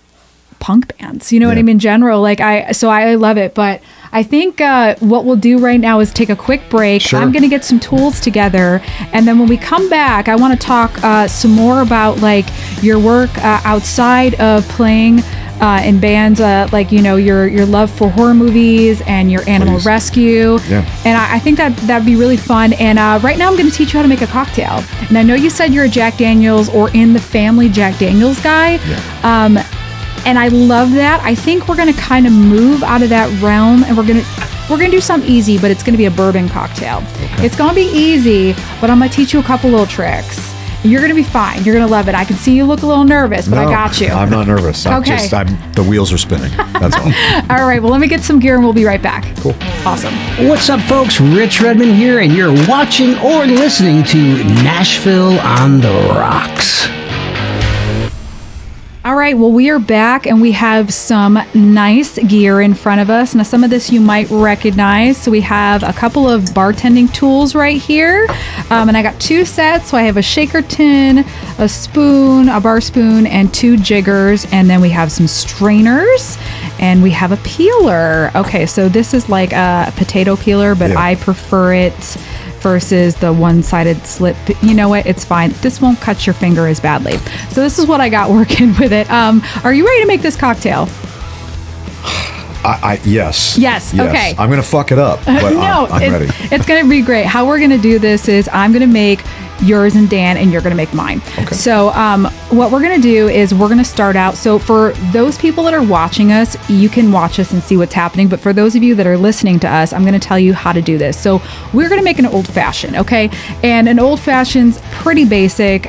punk bands, what I mean, in general. Like I love it. But I think what we'll do right now is take a quick break. Sure. I'm going to get some tools together. And then when we come back, I want to talk some more about like your work outside of playing in bands, like, your love for horror movies and your animal Please. rescue. Yeah. And I think that'd be really fun. And right now I'm going to teach you how to make a cocktail. And I know you said you're a Jack Daniels or in the family Jack Daniels guy. Yeah. And I love that. I think we're going to kind of move out of that realm, and we're going to do something easy, but it's going to be a bourbon cocktail. Okay. It's going to be easy, but I'm going to teach you a couple little tricks. And you're going to be fine. You're going to love it. I can see you look a little nervous, but I got you. I'm not nervous. Okay. The wheels are spinning. That's all. All right. Well, let me get some gear and we'll be right back. Cool. Awesome. What's up, folks? Rich Redmond here, and you're watching or listening to Nashville on the Rocks. All right, well, we are back and we have some nice gear in front of us. Now, some of this you might recognize. So we have a couple of bartending tools right here. And I got 2 sets. So I have a shaker tin, a spoon, a bar spoon, and 2 jiggers. And then we have some strainers and we have a peeler. Okay, so this is like a potato peeler, but Yeah. I prefer it versus the one-sided slit. You know what? It's fine. This won't cut your finger as badly. So this is what I got working with it. Are you ready to make this cocktail? Yes. Yes, okay. I'm going to fuck it up, but No, I'm ready. It's going to be great. How we're going to do this is I'm going to make yours and Dan, and you're going to make mine. Okay. So what we're going to do is we're going to start out. So for those people that are watching us, you can watch us and see what's happening. But for those of you that are listening to us, I'm going to tell you how to do this. So we're going to make an old fashioned, okay? And an old fashioned's pretty basic.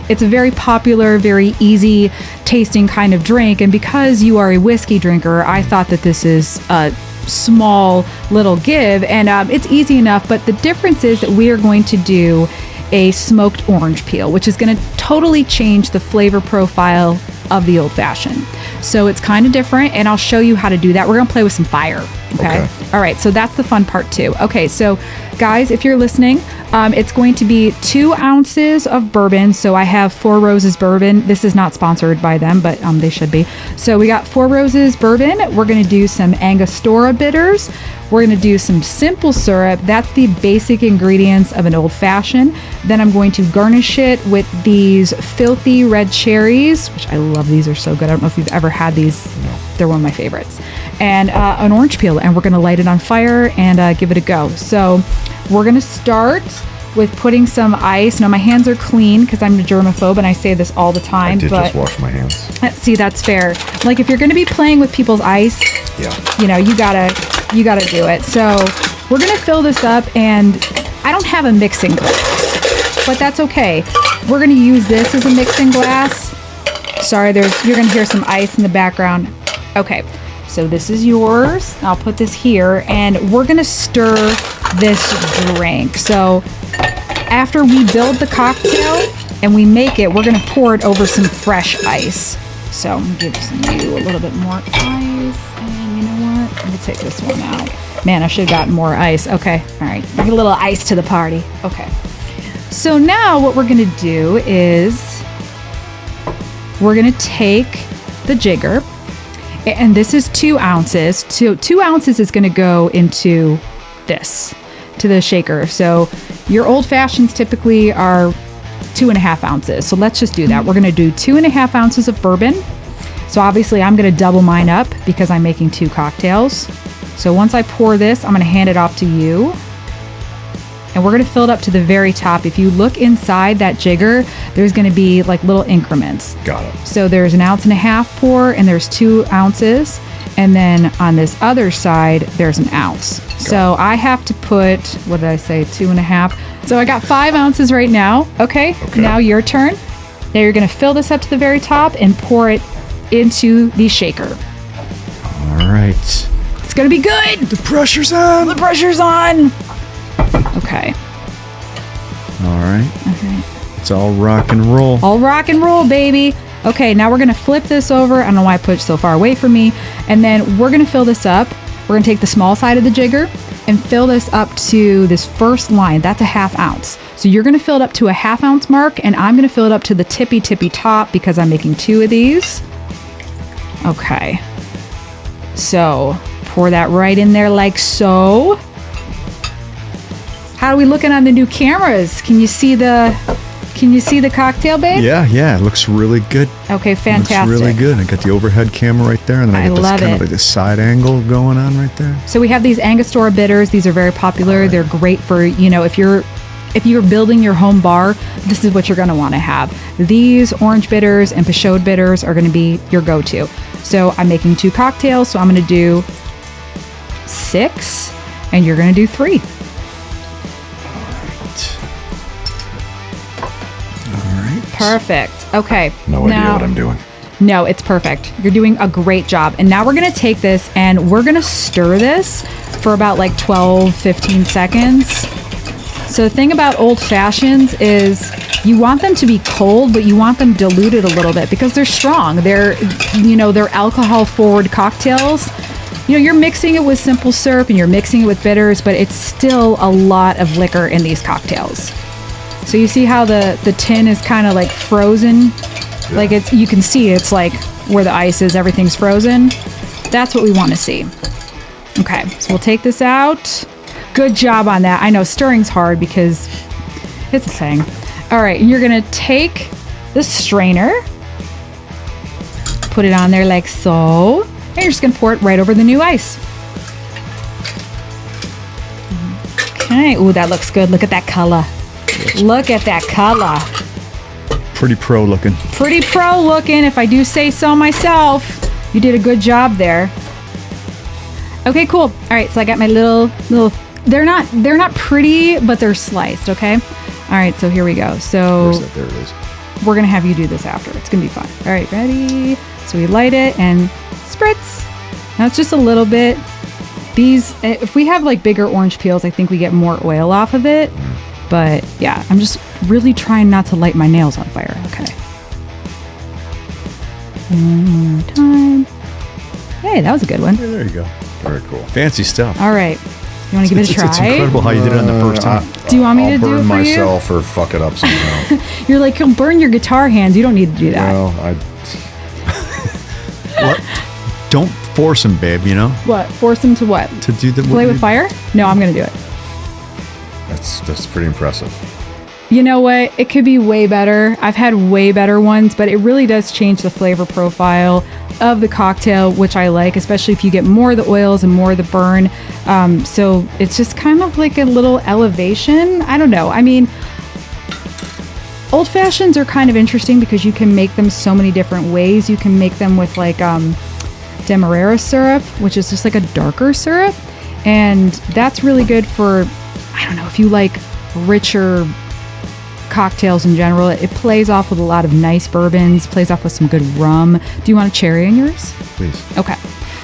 It's a very popular, very easy tasting kind of drink. And because you are a whiskey drinker, I thought that this is a small little give, and it's easy enough. But the difference is that we are going to do a smoked orange peel, which is going to totally change the flavor profile of the old fashioned. So it's kind of different, and I'll show you how to do that. We're going to play with some fire. Okay. All right. So that's the fun part too. Okay. So guys, if you're listening, it's going to be 2 ounces of bourbon. So I have 4 Roses bourbon. This is not sponsored by them, but they should be. So we got 4 Roses bourbon. We're going to do some Angostura bitters. We're going to do some simple syrup. That's the basic ingredients of an old fashioned. Then I'm going to garnish it with these filthy red cherries, which I love. These are so good. I don't know if you've ever had these. No. They're one of my favorites. And an orange peel, and we're going to light it on fire and give it a go. So we're going to start with putting some ice. Now my hands are clean because I'm a germaphobe and I say this all the time. I did but just wash my hands. See, that's fair. Like if you're going to be playing with people's ice, Yeah. you gotta do it. So we're going to fill this up, and I don't have a mixing glass, but that's okay. We're going to use this as a mixing glass. Sorry, you're going to hear some ice in the background. Okay. So this is yours. I'll put this here, and we're going to stir this drink. So after we build the cocktail and we make it, we're going to pour it over some fresh ice. So I'm going to give you a little bit more ice, and you know what? I'm going to take this one out. Man, I should have gotten more ice. Okay, all right. Bring a little ice to the party. Okay. So now what we're gonna do is we're gonna take the jigger, and this is 2 ounces. 2 ounces is gonna go into this, to the shaker. So your old fashions typically are 2.5 ounces. So let's just do that. We're gonna do 2.5 ounces of bourbon. So obviously I'm gonna double mine up because I'm making 2 cocktails. So once I pour this, I'm gonna hand it off to you. And we're gonna fill it up to the very top. If you look inside that jigger, there's gonna be like little increments. Got it. So there's 1.5 ounce pour and there's 2 ounces. And then on this other side, there's 1 ounce. So I have to put, what did I say, 2.5? So I got 5 ounces right now. Okay, now your turn. Now you're gonna fill this up to the very top and pour it into the shaker. All right. It's gonna be good. The pressure's on. The pressure's on. Okay. All right. It's all rock and roll. All rock and roll, baby. Okay, now we're gonna flip this over. I don't know why I put it so far away from me. And then we're gonna fill this up. We're gonna take the small side of the jigger and fill this up to this first line. That's 1/2 ounce. So you're gonna fill it up to 1/2 ounce mark, and I'm gonna fill it up to the tippy top because I'm making 2 of these. Okay. So pour that right in there like so. How are we looking on the new cameras? Can you see the cocktail, babe? Yeah, it looks really good. Okay, fantastic. Looks really good. I got the overhead camera right there, and then I got this love kind it. of like this side angle going on right there. So we have these Angostura bitters. These are very popular. They're great for, if you're building your home bar, this is what you're going to want to have. These orange bitters and Peugeot bitters are going to be your go-to. So I'm making 2 cocktails, so I'm going to do 6, and you're going to do 3. Perfect. Okay. No idea what I'm doing. No, it's perfect. You're doing a great job. And now we're going to take this and we're going to stir this for about like 12, 15 seconds. So the thing about old fashions is you want them to be cold, but you want them diluted a little bit because they're strong. They're alcohol forward cocktails. You're mixing it with simple syrup and you're mixing it with bitters, but it's still a lot of liquor in these cocktails. So you see how the tin is kind of like frozen? Yeah. Like you can see it's like where the ice is, everything's frozen. That's what we want to see. Okay, so we'll take this out. Good job on that. I know stirring's hard because it's a thing. All right, and you're gonna take the strainer, put it on there like so, and you're just gonna pour it right over the new ice. Okay, ooh, that looks good. Look at that color. Look at that color. Pretty pro looking. Pretty pro looking, if I do say so myself. You did a good job there. Okay, cool. All right, so I got my little. They're not pretty, but they're sliced. Okay. All right, so here we go. So Where's that? There it is. We're gonna have you do this after. It's gonna be fun. All right, ready? So we light it and spritz. Now it's just a little bit. These, if we have like bigger orange peels, I think we get more oil off of it. But yeah, I'm just really trying not to light my nails on fire. Okay. One more time. Hey, that was a good one. Yeah, there you go. Very cool. Fancy stuff. All right. You want to give it a try? It's incredible how you did it on the first time. Do you want me to do it burn for you? myself or fuck it up somehow. You're like, you'll burn your guitar hands. You don't need to do that. Well, What? Don't force him, babe, What? Force him to what? To do the Play with fire? No, I'm going to do it. that's pretty impressive. You know what? It could be way better. I've had way better ones, but it really does change the flavor profile of the cocktail, which I like, especially if you get more of the oils and more of the burn. So it's just kind of like a little elevation. I don't know. I mean, old fashions are kind of interesting because you can make them so many different ways. You can make them with like Demerara syrup, which is just like a darker syrup. And that's really good for, I don't know, if you like richer cocktails in general. It plays off with a lot of nice bourbons, plays off with some good rum. Do you want a cherry in yours? Please. Okay.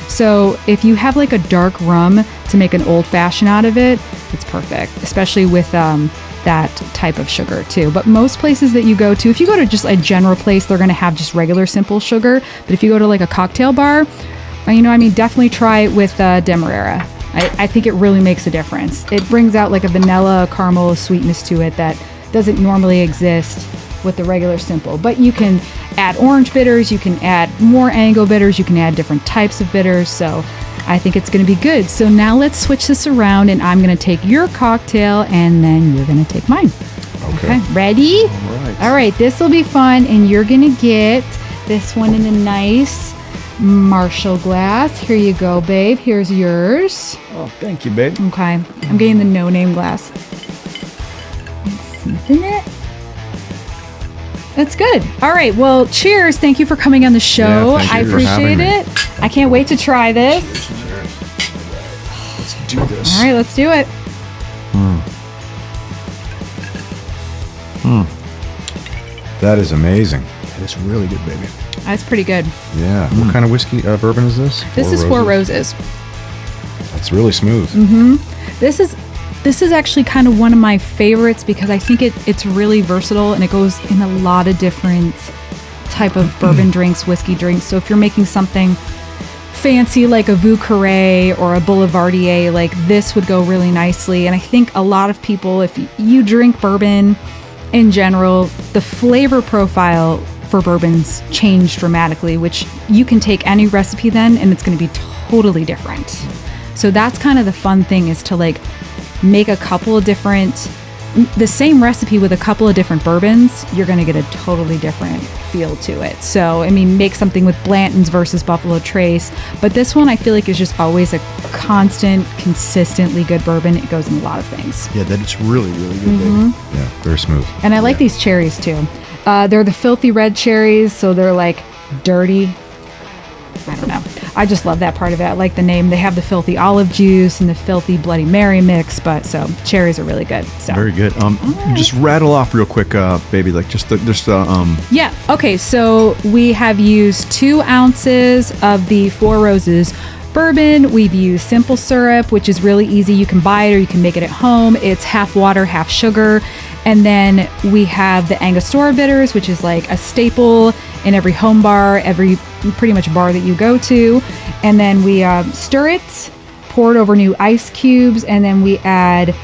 So if you have like a dark rum to make an old fashioned out of it, it's perfect, especially with that type of sugar too. But most places that you go to, if you go to just a general place, they're going to have just regular simple sugar. But if you go to like a cocktail bar, definitely try it with Demerara. I think it really makes a difference. It brings out like a vanilla caramel sweetness to it that doesn't normally exist with the regular simple. But you can add orange bitters, you can add more Ango bitters, you can add different types of bitters. So I think it's going to be good. So now let's switch this around, and I'm going to take your cocktail and then you're going to take mine. Okay. Ready? right. All right, this will be fun, and you're going to get this one in a nice Marshall glass. Here you go, babe. Here's yours. Oh, thank you, babe. Okay, I'm getting the no-name glass. Isn't it? That's good. All right, well, cheers. Thank you for coming on the show. Yeah, thank I you for appreciate having me. it. I can't wait to try this. Let's do this. All right, let's do it. That is amazing. It's really good, baby. That's pretty good. Yeah. What kind of whiskey bourbon is this? This is Four Roses. That's really smooth. This is actually kind of one of my favorites because I think it's really versatile and it goes in a lot of different type of bourbon drinks, whiskey drinks. So if you're making something fancy like a Vieux Carré or a Boulevardier, like this would go really nicely. And I think a lot of people, if you drink bourbon in general, the flavor profile for bourbons change dramatically, which you can take any recipe then and it's going to be totally different. So that's kind of the fun thing, is to like make a couple of different, the same recipe with a couple of different bourbons, you're going to get a totally different feel to it. So, I mean, make something with Blanton's versus Buffalo Trace. But this one I feel like is just always a constant, consistently good bourbon. It goes in a lot of things. Yeah, that it's really, really good, baby. Yeah, very smooth. And I like these cherries too. They're the filthy red cherries, so they're like dirty. I don't know. I just love that part of it. I like the name. They have the filthy olive juice and the filthy Bloody Mary mix, but so cherries are really good. So Very good. Just rattle off real quick, baby, like yeah. Okay. So we have used 2 ounces of the Four Roses bourbon. We've used simple syrup, which is really easy. You can buy it or you can make it at home. It's half water, half sugar. And then we have the Angostura bitters, which is like a staple in every home bar, every pretty much bar that you go to. And then we stir it, pour it over new ice cubes, and then we added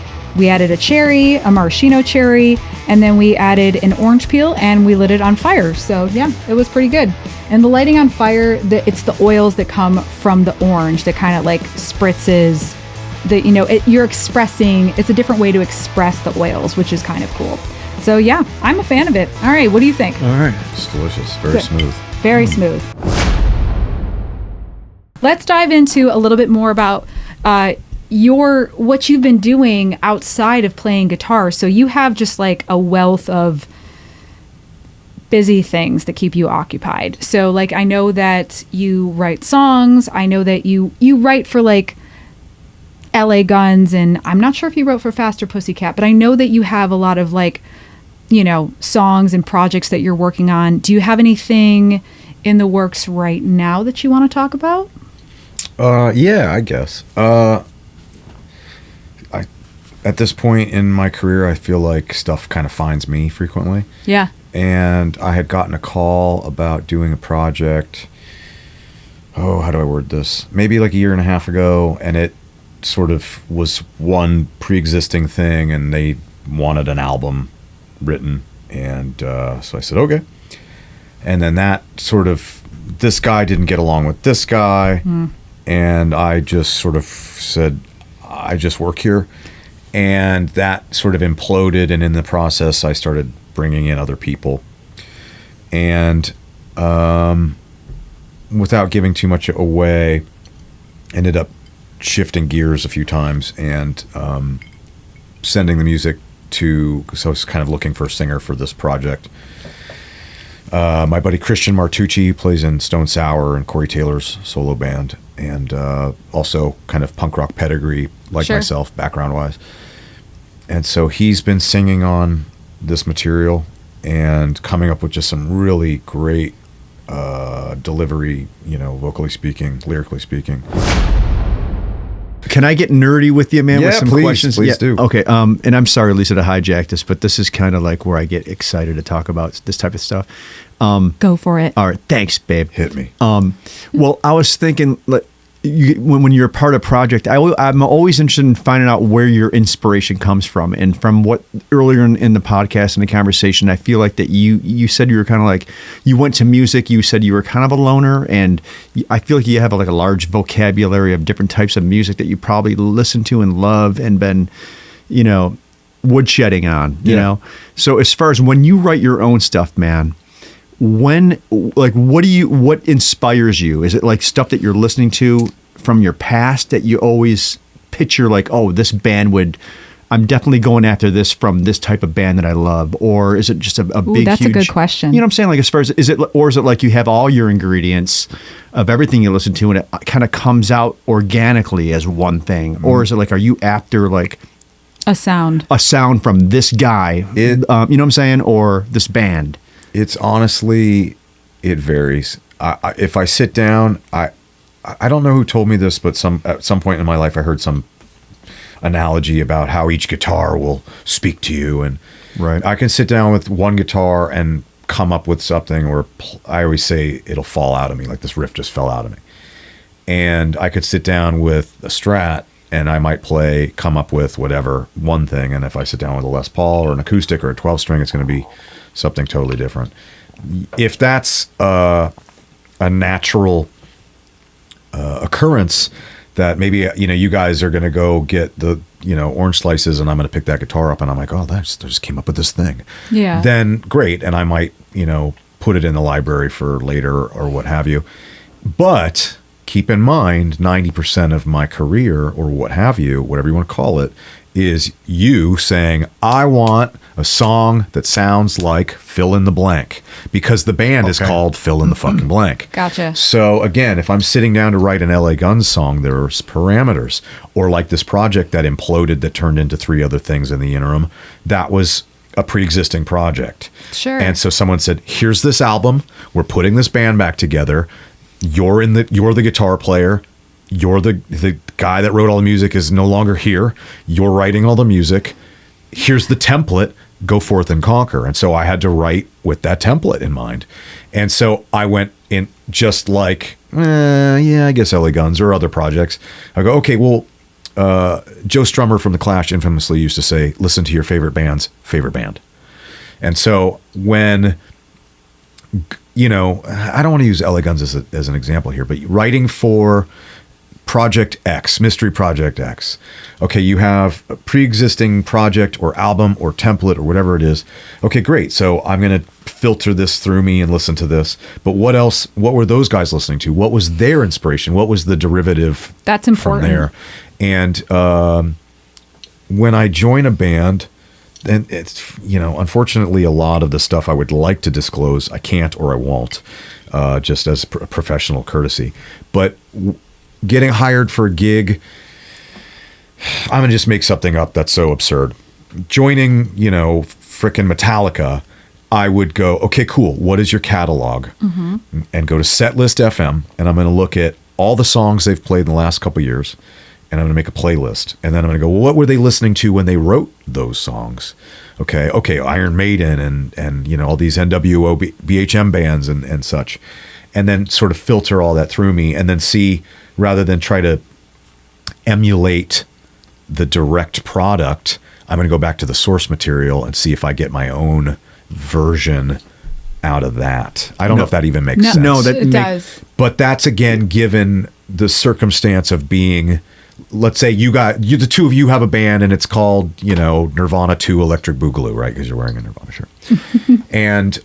a cherry, a maraschino cherry, and then we added an orange peel, and we lit it on fire. So yeah, it was pretty good. And the lighting on fire, it's the oils that come from the orange that kind of like spritzes the, you're expressing, it's a different way to express the oils, which is kind of cool. So yeah, I'm a fan of it. All right, what do you think? All right. It's delicious. Very Good. smooth. Very smooth. Let's dive into a little bit more about what you've been doing outside of playing guitar. So you have just like a wealth of busy things that keep you occupied. So like, I know that you write songs. I know that you write for like LA Guns, and I'm not sure if you wrote for Faster Pussycat, but I know that you have a lot of like, songs and projects that you're working on. Do you have anything in the works right now that you want to talk about? Yeah, I guess. At this point in my career, I feel like stuff kind of finds me frequently. Yeah. And I had gotten a call about doing a project. Oh, how do I word this? Maybe like a year and a half ago, and it sort of was one pre-existing thing, and they wanted an album written, and so I said okay. And then that sort of, this guy didn't get along with this guy, and I just sort of said, I just work here, and that sort of imploded. And in the process, I started bringing in other people, and without giving too much away, ended up shifting gears a few times and sending the music to, so I was kind of looking for a singer for this project. My buddy Christian Martucci plays in Stone Sour and Corey Taylor's solo band, and also kind of punk rock pedigree like Sure. myself, background wise. And so he's been singing on this material and coming up with just some really great delivery, vocally speaking, lyrically speaking. Can I get nerdy with you, man, with Yeah, some please, questions? please do. Okay. And I'm sorry, Lisa, to hijack this, but this is kind of like where I get excited to talk about this type of stuff. Go for it. All right. Thanks, babe. Hit me. Well, I was thinking, when you're a part of a project, I'm always interested in finding out where your inspiration comes from. And from what earlier in the podcast and the conversation, I feel like that you said you were kind of like, you went to music, you said you were kind of a loner, and I feel like you have like a large vocabulary of different types of music that you probably listen to and love and been, woodshedding on, you know? So as far as when you write your own stuff, man, what inspires you? Is it like stuff that you're listening to from your past that you always picture like, oh, this band I'm definitely going after this from this type of band that I love? Or is it just a big, that's huge, a good question. You know what I'm saying? Like as far as, is it like you have all your ingredients of everything you listen to and it kind of comes out organically as one thing? Mm-hmm. Or is it like, are you after like a sound from this guy, you know what I'm saying? Or this band? It's honestly, it varies. If I sit down, I don't know who told me this, but at some point in my life, I heard some analogy about how each guitar will speak to you. And right. I can sit down with one guitar and come up with something, or I always say it'll fall out of me, like this riff just fell out of me. And I could sit down with a Strat and I might come up with whatever one thing. And if I sit down with a Les Paul or an acoustic or a 12-string, it's going to be something totally different. If that's a natural occurrence, that maybe you guys are going to go get the orange slices, and I'm going to pick that guitar up, and I'm like, oh, they just came up with this thing. Yeah. Then great, and I might put it in the library for later or what have you. But keep in mind, 90% of my career or what have you, whatever you want to call it, is you saying, I want a song that sounds like fill in the blank, because the band is called fill in the fucking blank. Gotcha. So again, if I'm sitting down to write an LA Guns song, there's parameters. Or like this project that imploded that turned into 3 other things in the interim, that was a pre-existing project. Sure. And so someone said, here's this album, we're putting this band back together. You're the guitar player. You're the guy that wrote all the music is no longer here. You're writing all the music. Here's the template. Go forth and conquer. And so I had to write with that template in mind. And so I went in just like, I guess LA Guns or other projects. I go, okay, well, Joe Strummer from The Clash infamously used to say, listen to your favorite band's favorite band. And so when, I don't want to use LA Guns as an example here, but writing for Project X, Mystery Project X. Okay, you have a pre-existing project or album or template or whatever it is. Okay, great. So I'm going to filter this through me and listen to this. But what else? What were those guys listening to? What was their inspiration? What was the derivative? That's important. From there? And when I join a band, and it's, unfortunately, a lot of the stuff I would like to disclose, I can't or I won't, just as professional courtesy. But getting hired for a gig, I'm going to just make something up that's so absurd. Joining, frickin' Metallica, I would go, okay, cool. What is your catalog? Mm-hmm. And go to Setlist FM, and I'm going to look at all the songs they've played in the last couple of years, and I'm going to make a playlist. And then I'm going to go, well, what were they listening to when they wrote those songs? Okay, Iron Maiden and all these NWO, BHM bands and such. And then sort of filter all that through me, and then see, rather than try to emulate the direct product, I'm going to go back to the source material and see if I get my own version out of that. I don't know if that even makes sense. No, it does. But that's, again, given the circumstance of being, let's say the two of you have a band and it's called, Nirvana 2 Electric Boogaloo, right? Because you're wearing a Nirvana shirt. And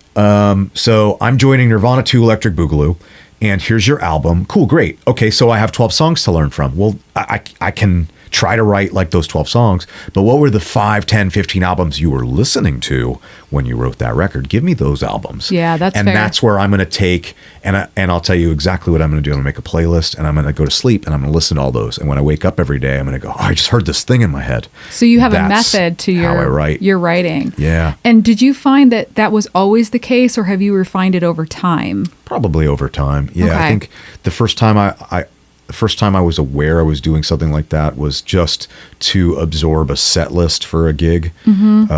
so I'm joining Nirvana 2 Electric Boogaloo, and here's your album. Cool, great. Okay, so I have 12 songs to learn from. Well, I can try to write like those 12 songs, but what were the 5, 10, 15 albums you were listening to when you wrote that record? Give me those albums. Yeah, that's and fair. That's where I'm going to take, and I'll tell you exactly what I'm going to do. I'm going to make a playlist, and I'm going to go to sleep, and I'm going to listen to all those. And when I wake up every day, I'm going to go, oh, I just heard this thing in my head. So you have That's a method to how I write. your writing. Yeah. And did you find that was always the case, or have you refined it over time? Probably over time. Yeah, Okay. I think the first time I was aware I was doing something like that was just to absorb a set list for a gig. Mm-hmm.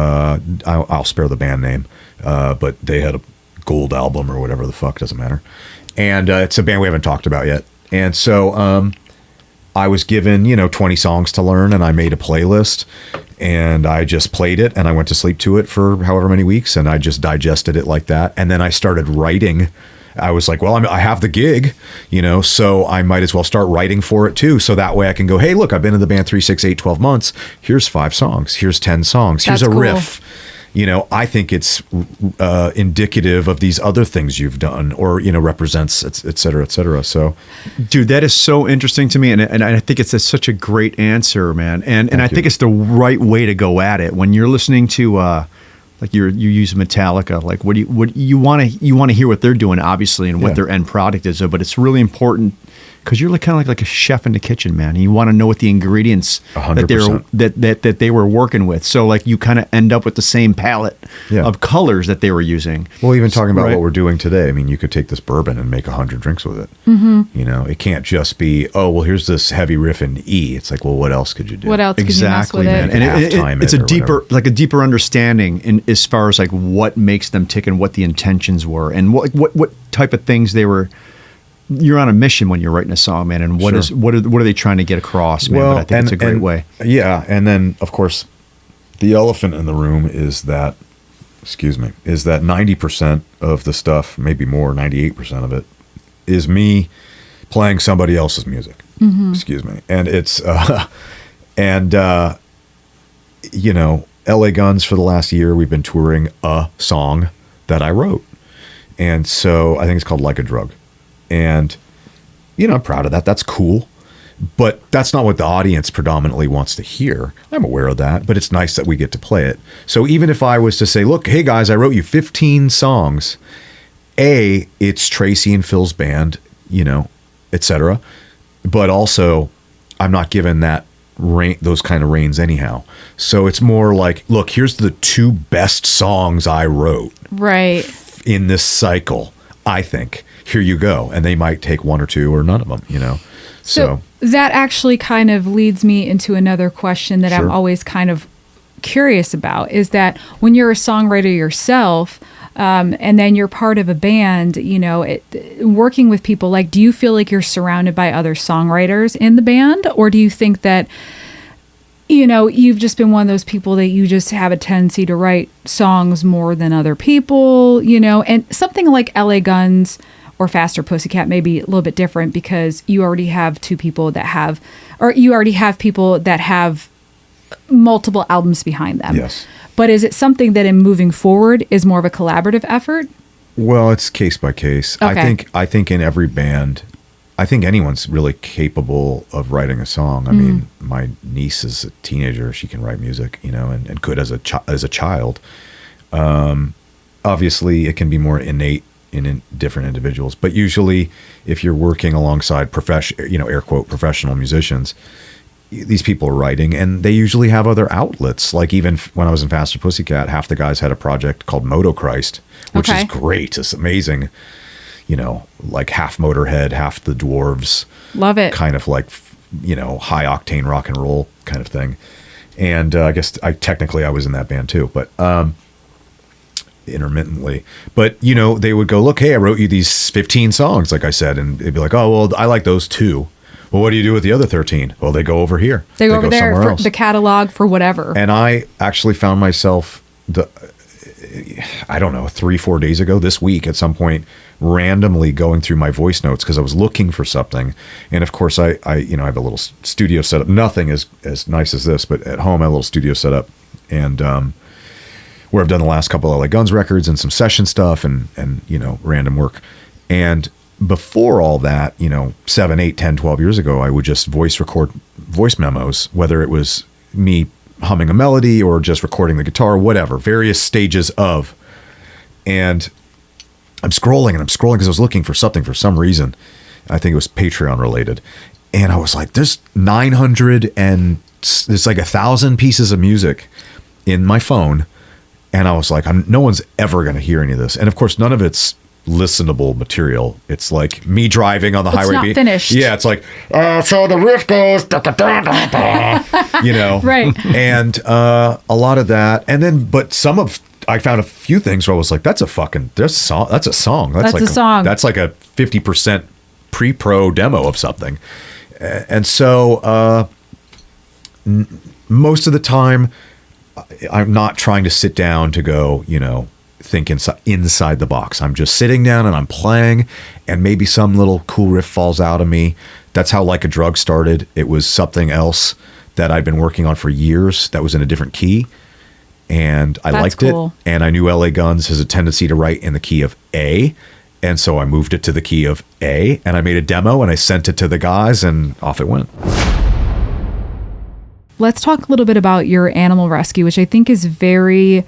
I'll spare the band name, but they had a gold album or whatever the fuck, doesn't matter. And it's a band we haven't talked about yet. And so I was given, 20 songs to learn, and I made a playlist, and I just played it, and I went to sleep to it for however many weeks, and I just digested it like that. And then I started writing. I was like, well, I have the gig, so I might as well start writing for it too. So that way I can go, hey, look, I've been in the band 3, 6, 8, 12 months. Here's 5 songs. Here's 10 songs. Here's That's a cool. riff. I think it's indicative of these other things you've done, or represents, et cetera, et cetera. So, Dude, that is so interesting to me, and I think it's such a great answer, man. And I think it's the right way to go at it. When you're listening to like you use Metallica, like what you want to hear what they're doing, obviously, and what Yeah. their end product is. But it's really important because you're kind of like a chef in the kitchen, man. And you want to know what the ingredients 100%. that they were working with. So like you kind of end up with the same palette Yeah. of colors that they were using. well, even talking about Right. what we're doing today, I mean, you could take this bourbon and make 100 drinks with it. It can't just be, oh, well, here's this heavy riff in E. It's like, well, what else could you do? What else could you mess Exactly, with man. it? And Halftime it's it a or deeper, whatever. like a deeper understanding in as far as like what makes them tick and what the intentions were and what type of things they were. You're on a mission when you're writing a song, man. And what Sure. are they trying to get across, man? But I think it's a great way. Yeah, and then of course, the elephant in the room is that 90% of the stuff, maybe more, 98% of it, is me playing somebody else's music. Excuse me, and it's LA Guns for the last year. We've been touring a song that I wrote, and so I think it's called Like a Drug, and I'm proud of that. That's cool. But that's not what the audience predominantly wants to hear. I'm aware of that, but it's nice that we get to play it. So even if I was to say, look, hey guys, I wrote you 15 songs, it's Tracy and Phil's band, etc. But also, I'm not given those kind of reins anyhow. So it's more like, look, here's the 2 best songs I wrote Right. in this cycle, I think. Here you go. And they might take 1 or 2 or none of them, So that actually kind of leads me into another question that I'm Sure. always kind of curious about, is that when you're a songwriter yourself, and then you're part of a band, working with people, like, do you feel like you're surrounded by other songwriters in the band? Or do you think that, you've just been one of those people that you just have a tendency to write songs more than other people, and something like LA Guns or Faster Pussycat may be a little bit different because you already have people that have multiple albums behind them. Yes. But is it something that in moving forward is more of a collaborative effort? Well, it's case by case. Okay. I think in every band, I think anyone's really capable of writing a song. I mean, my niece is a teenager; she can write music, and could as a child. Obviously, it can be more innate in different individuals, but usually, if you're working alongside air quote professional musicians, these people are writing, and they usually have other outlets. Like even when I was in Faster Pussycat, half the guys had a project called Moto Christ, which Okay. is great. It's amazing. Like half Motorhead, half the Dwarves, Love it. kind of like, high octane rock and roll kind of thing. And I guess I was in that band too, but intermittently. But, they would go, look, hey, I wrote you these 15 songs, like I said, and they'd be like, oh, well, I like those 2. Well, what do you do with the other 13? Well, they go over here. They go over there somewhere for else. the catalog for whatever. And I actually found myself, I don't know, 3-4 days ago, this week at some point, randomly going through my voice notes because I was looking for something. And of course, I have a little studio set up. Nothing as nice as this, but at home, I have a little studio set up. And where I've done the last couple of LA Guns records and some session stuff and random work. And before all that, 7, 8, 10, 12 years ago, I would just record voice memos, whether it was me humming a melody or just recording the guitar, whatever, various stages of. And I'm scrolling because I was looking for something for some reason. I think it was Patreon related. And I was like, there's 900 and there's like 1,000 pieces of music in my phone. And I was like, no one's ever going to hear any of this. And of course, none of it's listenable material. It's like me driving on the highway. It's not finished. Yeah, it's like, so the riff goes, da, da, da, da, da, Right. And a lot of that. And then, but I found a few things where I was like, that's a song. That's a song. That's like a song. That's like a 50% pre-pro demo of something. And so most of the time, I'm not trying to sit down to go, think inside the box. I'm just sitting down and I'm playing, and maybe some little cool riff falls out of me. That's how Like a Drug started. It was something else that I'd been working on for years that was in a different key, and I liked cool. it. And I knew LA Guns has a tendency to write in the key of A, and so I moved it to the key of A, and I made a demo and I sent it to the guys, and off it went. Let's talk a little bit about your animal rescue, which I think is very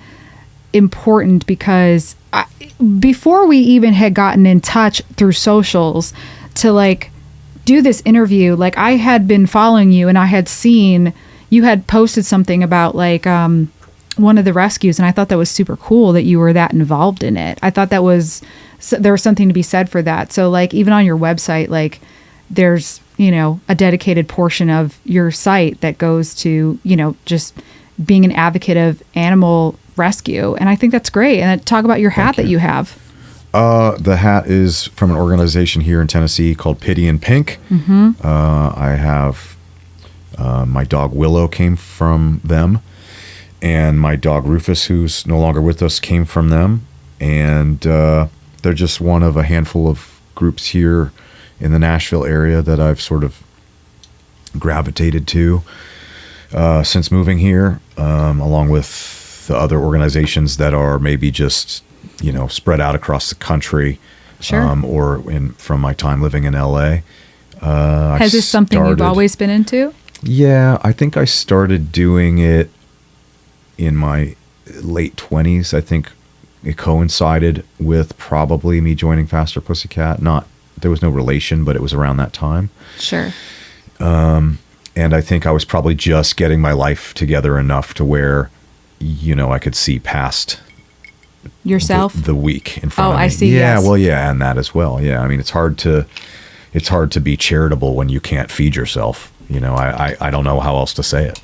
important, because before we even had gotten in touch through socials to like do this interview, like I had been following you and I had seen you had posted something about like one of the rescues, and I thought that was super cool that you were that involved in it. I thought there was something to be said for that. So like even on your website, like there's a dedicated portion of your site that goes to just being an advocate of animal rescue, and I think that's great. And talk about your hat that you have. The hat is from an organization here in Tennessee called Pity and Pink. Mm-hmm. I have my dog Willow came from them, and my dog Rufus, who's no longer with us, came from them. And they're just one of a handful of groups here in the Nashville area that I've sort of gravitated to since moving here, along with the other organizations that are maybe just spread out across the country. Sure. Or from my time living in LA. Has this something you've always been into? Yeah, I think I started doing it in my late 20s. I think it coincided with probably me joining Faster Pussycat. There was no relation, but it was around that time. Sure. And I think I was probably just getting my life together enough to where, I could see past yourself, the week in front of me. I see. Yeah, yes. well, yeah, and that as well. Yeah, I mean, it's hard to be charitable when you can't feed yourself. I don't know how else to say it,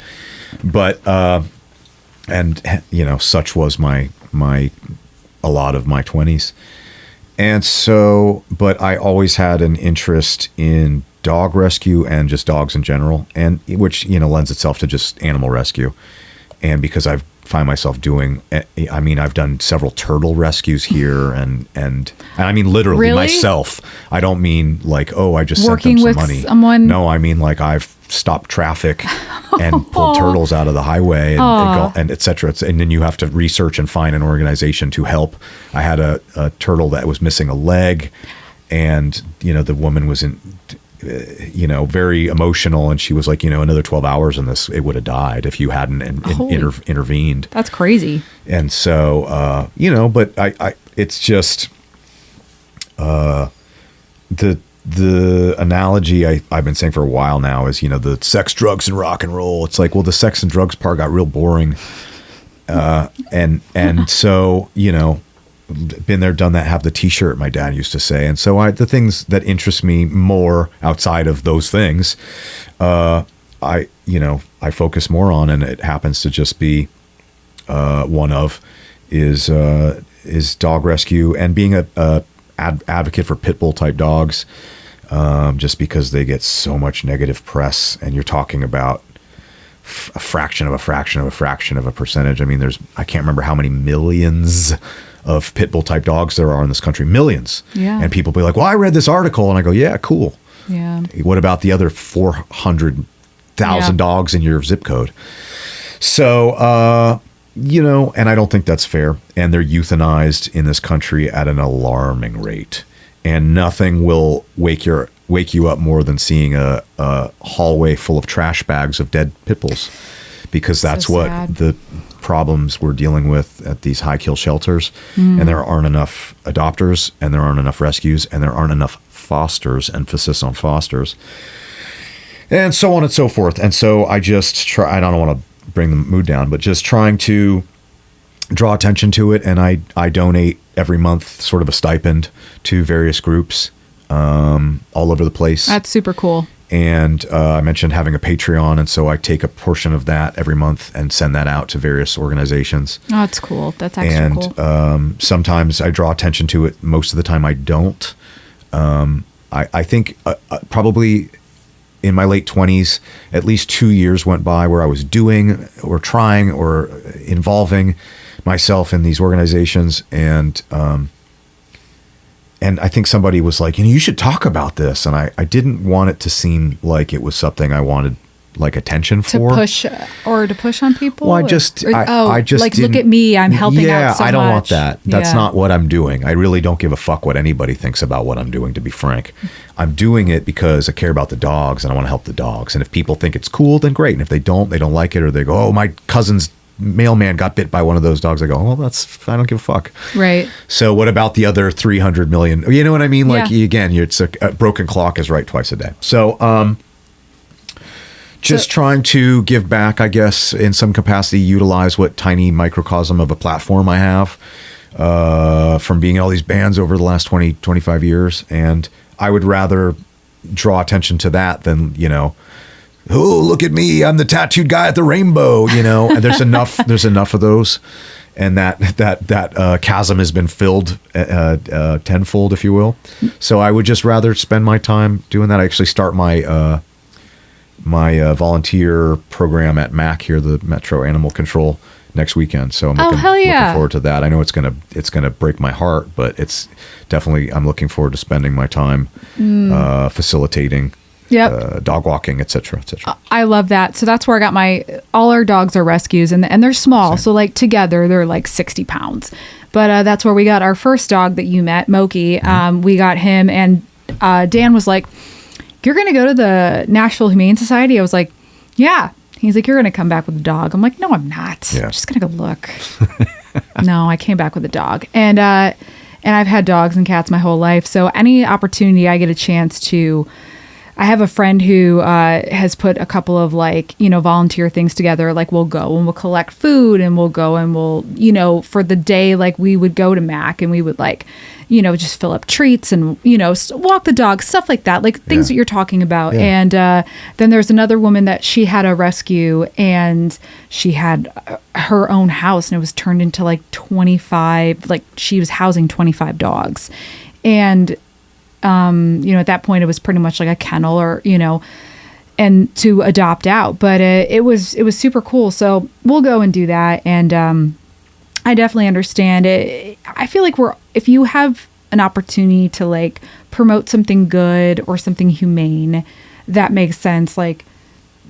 but such was my a lot of my 20s. And so, but I always had an interest in dog rescue and just dogs in general, and which, lends itself to just animal rescue. And because I find myself I've done several turtle rescues here, and I mean literally really? myself. I don't mean like, I just working sent them with some money. Someone. No, I mean like I've stopped traffic and pulled turtles out of the highway and et cetera. And then you have to research and find an organization to help. I had a turtle that was missing a leg, and the woman was very emotional, and she was like, another 12 hours and it would have died if you hadn't intervened. That's crazy. And so, but I it's just the analogy I've been saying for a while now is, the sex, drugs, and rock and roll. It's like, well, the sex and drugs part got real boring. And so, been there, done that, have the t-shirt, my dad used to say. And so the things that interest me more outside of those things, I focus more on, and it happens to just be one of is dog rescue and being a advocate for pit bull type dogs, just because they get so much negative press, and you're talking about a fraction of a fraction of a fraction of a percentage. I mean, I can't remember how many millions of pit bull type dogs there are in this country. Millions. Yeah. And people be like, well, I read this article, and I go, yeah, cool. Yeah. What about the other 400,000 dogs in your zip code? So, and I don't think that's fair. And they're euthanized in this country at an alarming rate. And nothing will wake you up more than seeing a hallway full of trash bags of dead pit bulls, because that's so what sad. the problems we're dealing with at these high kill shelters. And there aren't enough adopters, and there aren't enough rescues, and there aren't enough fosters, emphasis on fosters, and so on and so forth. And so I just try, I don't want to bring the mood down, but just trying to draw attention to it. And I donate every month sort of a stipend to various groups all over the place. That's super cool. And I mentioned having a Patreon, and so I take a portion of that every month and send that out to various organizations. Oh, that's cool. That's actually cool. And sometimes I draw attention to it. Most of the time I don't. I think probably in my late 20s, at least 2 years went by where I was doing or trying or involving myself in these organizations. And I think somebody was like, you should talk about this. And I didn't want it to seem like it was something I wanted like attention for. To push on people? Well, I just like, look didn't- at me, I'm helping out so I don't want much. that. That's Yeah. not what I'm doing. I really don't give a fuck what anybody thinks about what I'm doing, to be frank. I'm doing it because I care about the dogs and I want to help the dogs. And if people think it's cool, then great. And if they don't like it, or they go, oh, my cousin's mailman got bit by one of those dogs. I go, oh, I don't give a fuck. Right. So what about the other 300 million? You know what I mean? Like, Yeah. again, it's a broken clock is right twice a day. So, just trying to give back, I guess, in some capacity, utilize what tiny microcosm of a platform I have from being in all these bands over the last 20, 25 years. And I would rather draw attention to that than, oh, look at me, I'm the tattooed guy at the Rainbow, and there's enough of those. And that chasm has been filled tenfold, if you will. So I would just rather spend my time doing that. I actually start my volunteer program at MAC here, the Metro Animal Control, next weekend. So I'm looking forward to that. I know it's gonna break my heart, but it's definitely, I'm looking forward to spending my time facilitating dog walking, et cetera, et cetera. I love that. So that's where I got all our dogs are rescues, and they're small. So like together they're like 60 pounds. But that's where we got our first dog that you met, Moki. We got him, and Dan was like, you're going to go to the Nashville Humane Society? I was like, yeah. He's like, you're going to come back with a dog. I'm like, no, I'm not. Yeah. I'm just going to go look. No, I came back with a dog. And I've had dogs and cats my whole life. So any opportunity I get a chance to, I have a friend who has put a couple of volunteer things together. Like we'll go and we'll collect food, and we'll go and we'll, for the day, like we would go to MAC and we would just fill up treats and, walk the dog, stuff like that, like things that you're talking about. Yeah. And then there's another woman that she had a rescue, and she had her own house, and it was turned into like 25, like she was housing 25 dogs. And at that point it was pretty much like a kennel or, and to adopt out, but it was super cool. So we'll go and do that. And I definitely understand it. I feel like if you have an opportunity to like promote something good or something humane, that makes sense. Like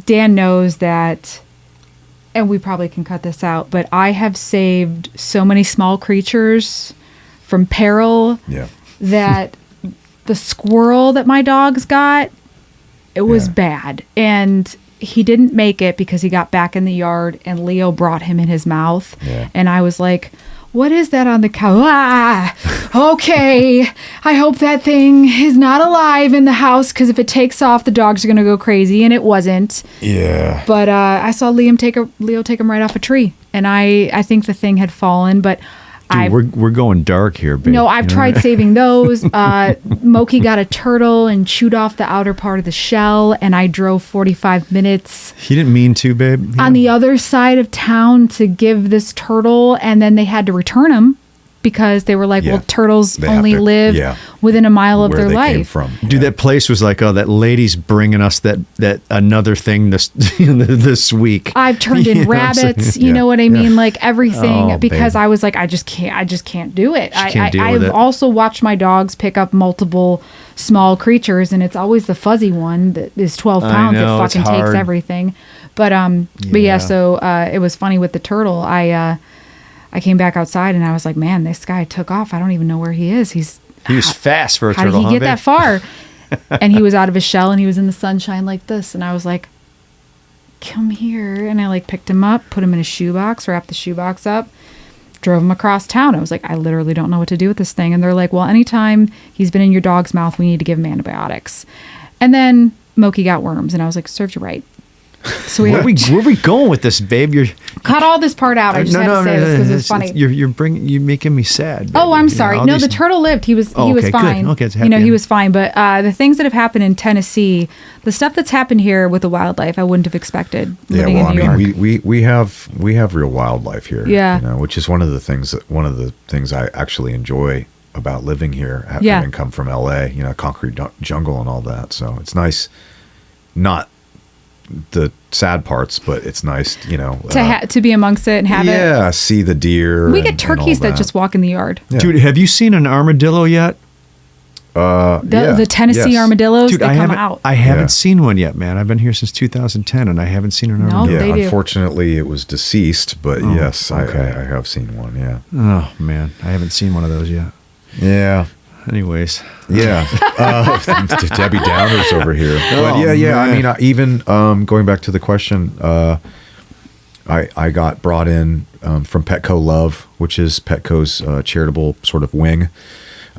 Dan knows that, and we probably can cut this out, but I have saved so many small creatures from peril that the squirrel that my dogs got, it was bad. And he didn't make it because he got back in the yard and Leo brought him in his mouth. Yeah. And I was like, what is that on the couch? Okay. I hope that thing is not alive in the house, because if it takes off, the dogs are going to go crazy. And it wasn't. Yeah. But I saw Leo take him right off a tree. And I think the thing had fallen, but Dude, we're going dark here, babe. No, I've tried saving those. Moki got a turtle and chewed off the outer part of the shell, and I drove 45 minutes. He didn't mean to, babe. On the other side of town to give this turtle, and then they had to return him because they were like, well, turtles only live within a mile of their life. Came from. Dude, that place was like, oh, that lady's bringing us that another thing this week. I've turned in rabbits, you know what I mean? Like everything, because babe. I was like, I just can't do it. I've also watched my dogs pick up multiple small creatures, and it's always the fuzzy one that is 12 pounds that fucking takes everything. But so it was funny with the turtle. I came back outside and I was like, man, this guy took off. I don't even know where he is. He was fast for a turtle. How did he get that far? And he was out of his shell and he was in the sunshine like this. And I was like, come here. And I like picked him up, put him in a shoebox, wrapped the shoebox up, drove him across town. I was like, I literally don't know what to do with this thing. And they're like, well, anytime he's been in your dog's mouth, we need to give him antibiotics. And then Moki got worms. And I was like, served you right. So where are we going with this, babe? You're cut all this part out. I just had to say this because it's funny. You're making me sad. Baby. Oh, I'm sorry. No, the turtle lived. He was fine. Good. Okay, it's happy. He was fine. But the things that have happened in Tennessee, the stuff that's happened here with the wildlife, I wouldn't have expected living in New York. We have real wildlife here. Yeah. Which is one of the things I actually enjoy about living here, having come from LA. Concrete jungle and all that. So it's nice not the sad parts, but it's nice, to be amongst it and have it. Yeah, see the deer. We and- get and all turkeys that just walk in the yard. Yeah. Dude, have you seen an armadillo yet? The Tennessee yes. armadillos, Dude, they I come haven't. out. I haven't Yeah. seen one yet, man. I've been here since 2010, and I haven't seen an No. armadillo. Yeah, They do. unfortunately, it was deceased, but yes, okay. I have seen one. Yeah, Oh man, I haven't seen one of those yet. yeah, Anyways, yeah. Debbie Downers over here. But Oh, yeah. I man. mean, even going back to the question, I got brought in from Petco Love, which is Petco's charitable sort of wing.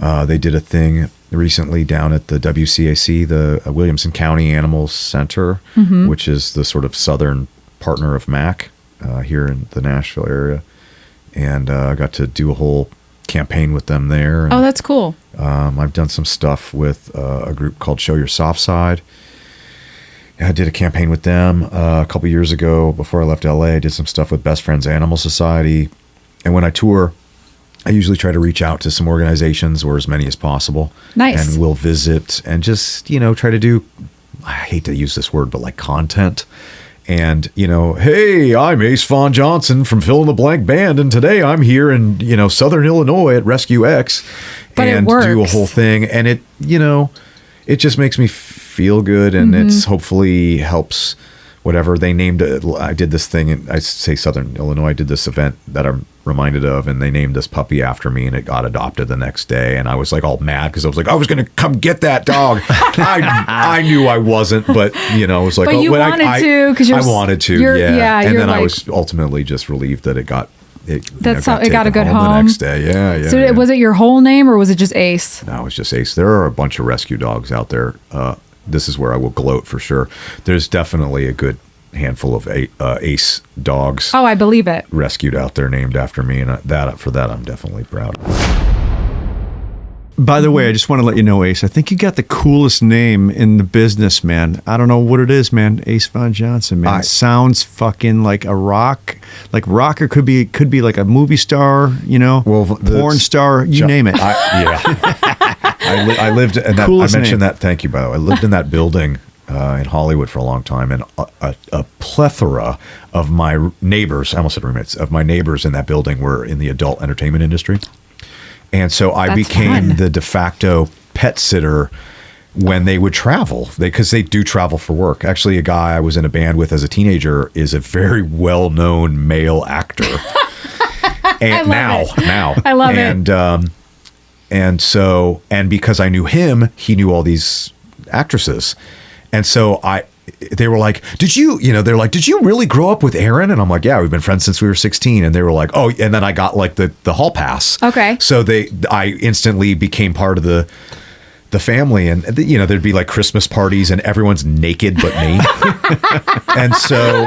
They did a thing recently down at the WCAC, the Williamson County Animal Center, which is the sort of southern partner of MAC here in the Nashville area. And I got to do a whole campaign with them there. And, Oh, that's cool. I've done some stuff with a group called Show Your Soft Side. I did a campaign with them a couple years ago before I left LA. I did some stuff with Best Friends Animal Society. And when I tour, I usually try to reach out to some organizations or as many as possible. Nice. And we'll visit and just, try to do, I hate to use this word, but like content. And, hey, I'm Ace Vaughn Johnson from Fill in the Blank Band. And today I'm here in, Southern Illinois at Rescue X. But it and do a works. whole thing. And it, it just makes me feel good. And it's hopefully helps whatever they named it. I did this thing in, I say Southern Illinois. I did this event that I'm reminded of, and they named this puppy after me, and it got adopted the next day. And I was like all mad because I was like, I was going to come get that dog. I knew I wasn't, but I was like, But you wanted to, 'cause I wanted to, and you're then I like- was ultimately just relieved that it got. That's how it got a taken good the home. next day. Yeah. So was it your whole name or was it just Ace? No, it's just Ace. There are a bunch of rescue dogs out there. This is where I will gloat for sure. There's definitely a good handful of Ace dogs Oh, I believe it. rescued out there named after me, and for that I'm definitely proud. by the way, I just want to let you know, Ace, I think you got the coolest name in the business, man. I don't know what it is, man. Ace Vaughn Johnson, man. It sounds fucking like a rocker could be like a movie star, porn star, you name it. I lived in that. Coolest I mentioned name. that. Thank you, by the way. I lived in that building in Hollywood for a long time, and a plethora of my neighbors, I almost said roommates, of my neighbors in that building were in the adult entertainment industry. And so I That's became fun. the de facto pet sitter when they would travel, because they do travel for work. Actually, a guy I was in a band with as a teenager is a very well-known male actor. And now I love it. And because I knew him, he knew all these actresses. And so they were like, did you really grow up with Aaron? And I'm like, yeah, we've been friends since we were 16. And they were like, oh, and then I got like the hall pass. Okay. So I instantly became part of the family, and there'd be like Christmas parties and everyone's naked but me. And so,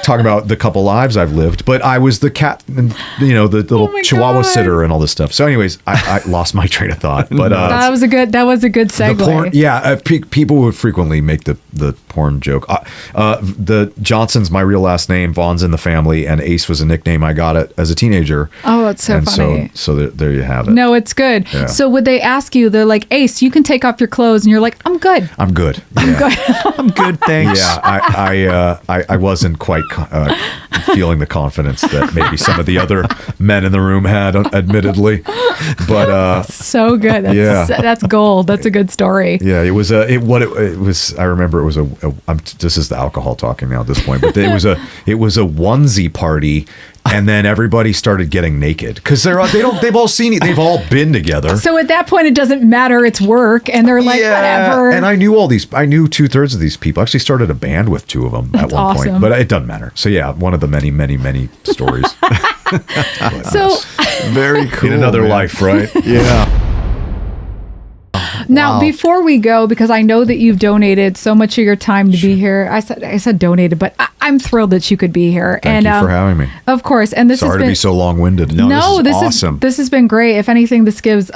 talking about the couple lives I've lived, but I was the cat and, the little my Chihuahua God. sitter and all this stuff. So anyways, I lost my train of thought, but, That was a good segue. the porn, yeah, people would frequently make the porn joke. The Johnson's my real last name. Vaughn's in the family, and Ace was a nickname I got it as a teenager. Oh, it's so and funny. So there you have it. No, it's good. Yeah. So would they ask you, they're like, Ace, you can take off your clothes, and you're like, I'm good. I'm good. Yeah. I'm good, thanks. Yeah, I wasn't quite feeling the confidence that maybe some of the other men in the room had, admittedly. But So good. That's, Yeah. that's gold. That's a good story. yeah, it was it was. I remember it was this is the alcohol talking now at this point, but it was a onesie party. And then everybody started getting naked because they've all seen it. They've all been together. So at that point, it doesn't matter. It's work. And they're like, whatever. And I knew I knew 2/3 of these people. I actually started a band with 2 of them at one awesome. point, but it doesn't matter. So yeah, one of the many, many, many stories. But, So Very cool. in another man. life, right? Yeah. now, before we go, because I know that you've donated so much of your time to be here. I said donated, but I'm thrilled that you could be here. Thank you for having me. Of course. And this Sorry has to been be so long-winded. No, this is awesome. This has been great. If anything, this gives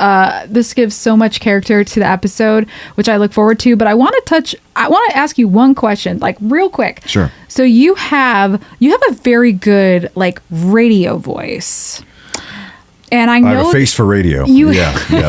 so much character to the episode, which I look forward to. But I want to ask you one question, like real quick. Sure. So you have a very good like radio voice. And I I know have a face for radio. you- Yes, and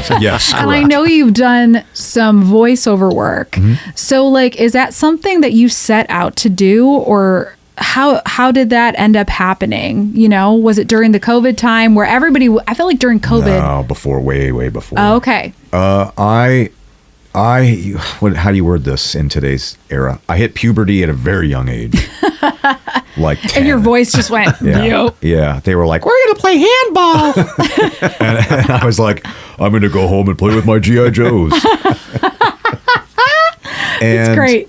I correct. know you've done some voiceover work. So like, is that something that you set out to do, or how did that end up happening? You know, was it during the COVID time where everybody, I feel like during COVID. No, before, way before. Oh, okay. How do you word this in today's era? I hit puberty at a very young age. Like 10. And your voice just went, Yeah. Yo. Yeah. They were like, we're going to play handball. and I was like, I'm going to go home and play with my G.I. Joes. It's great.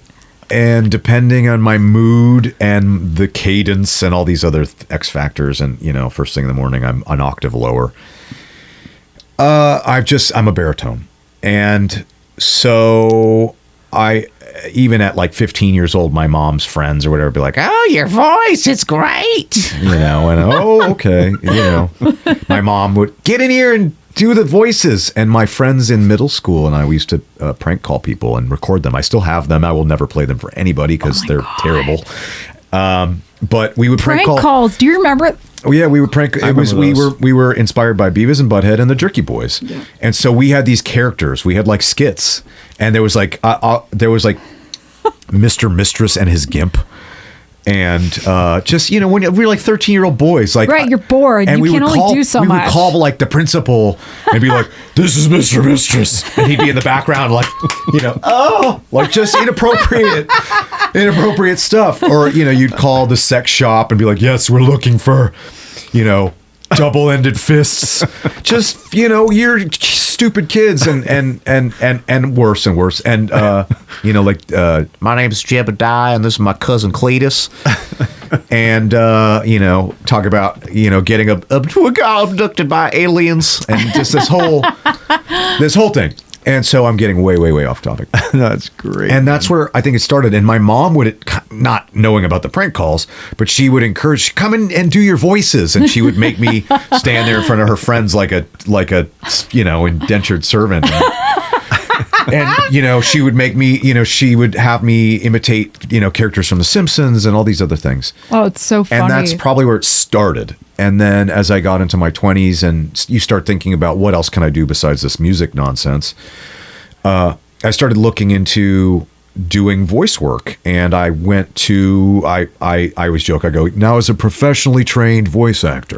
And depending on my mood and the cadence and all these other X factors, and, you know, first thing in the morning, I'm an octave lower. I'm a baritone. And so even at like 15 years old, my mom's friends or whatever be like, oh, your voice, it's great. You know, and oh, okay. You know, my mom would get in here and do the voices. And my friends in middle school and we used to prank call people and record them. I still have them. I will never play them for anybody because they're terrible. But we would prank calls. Do you remember it? Oh yeah, we would prank. We were inspired by Beavis and Butthead and the Jerky Boys, and so we had these characters. We had like skits, and there was like Mr. Mistress and his gimp, and just, you know, when we were like 13-year-old boys, like, Right, you're bored. You can only do so we much. would call like the principal and be like, "This is Mr. Mistress," and he'd be in the background like, you know, oh, like just inappropriate stuff. Or, you know, you'd call the sex shop and be like, "Yes, we're looking for, you know, double-ended fists." Just, you know, you're stupid kids and worse and worse. And you know, like, my name's Jebediah and this is my cousin Cletus. And you know, talk about, you know, getting abducted by aliens and just this whole thing. And so I'm getting way off topic. That's great. And that's where I think it started. And my mom would, not knowing about the prank calls, but she would encourage, come in and do your voices. And she would make me stand there in front of her friends like a you know, indentured servant. And, you know, she would make me, you know, she would have me imitate, you know, characters from The Simpsons and all these other things. Oh, it's so funny. And that's probably where it started. And then as I got into my 20s and you start thinking about what else can I do besides this music nonsense, I started looking into doing voice work. And I went to, I always joke, I go, now as a professionally trained voice actor,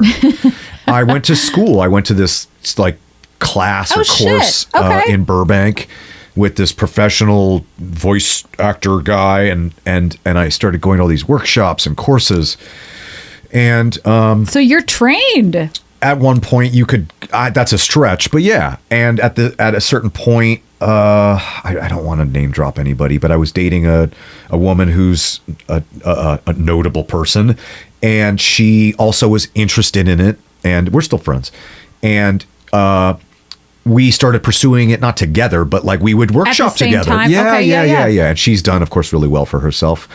I went to school. I went to this like class or course in Burbank with this professional voice actor guy. And I started going to all these workshops and courses. And so you're trained. At one point you could, that's a stretch, but yeah. And at a certain point, I don't want to name drop anybody, but I was dating a woman who's a notable person, and she also was interested in it, and we're still friends. And we started pursuing it, not together, but like we would workshop together. Time? Yeah, Okay, yeah. And she's done, of course, really well for herself.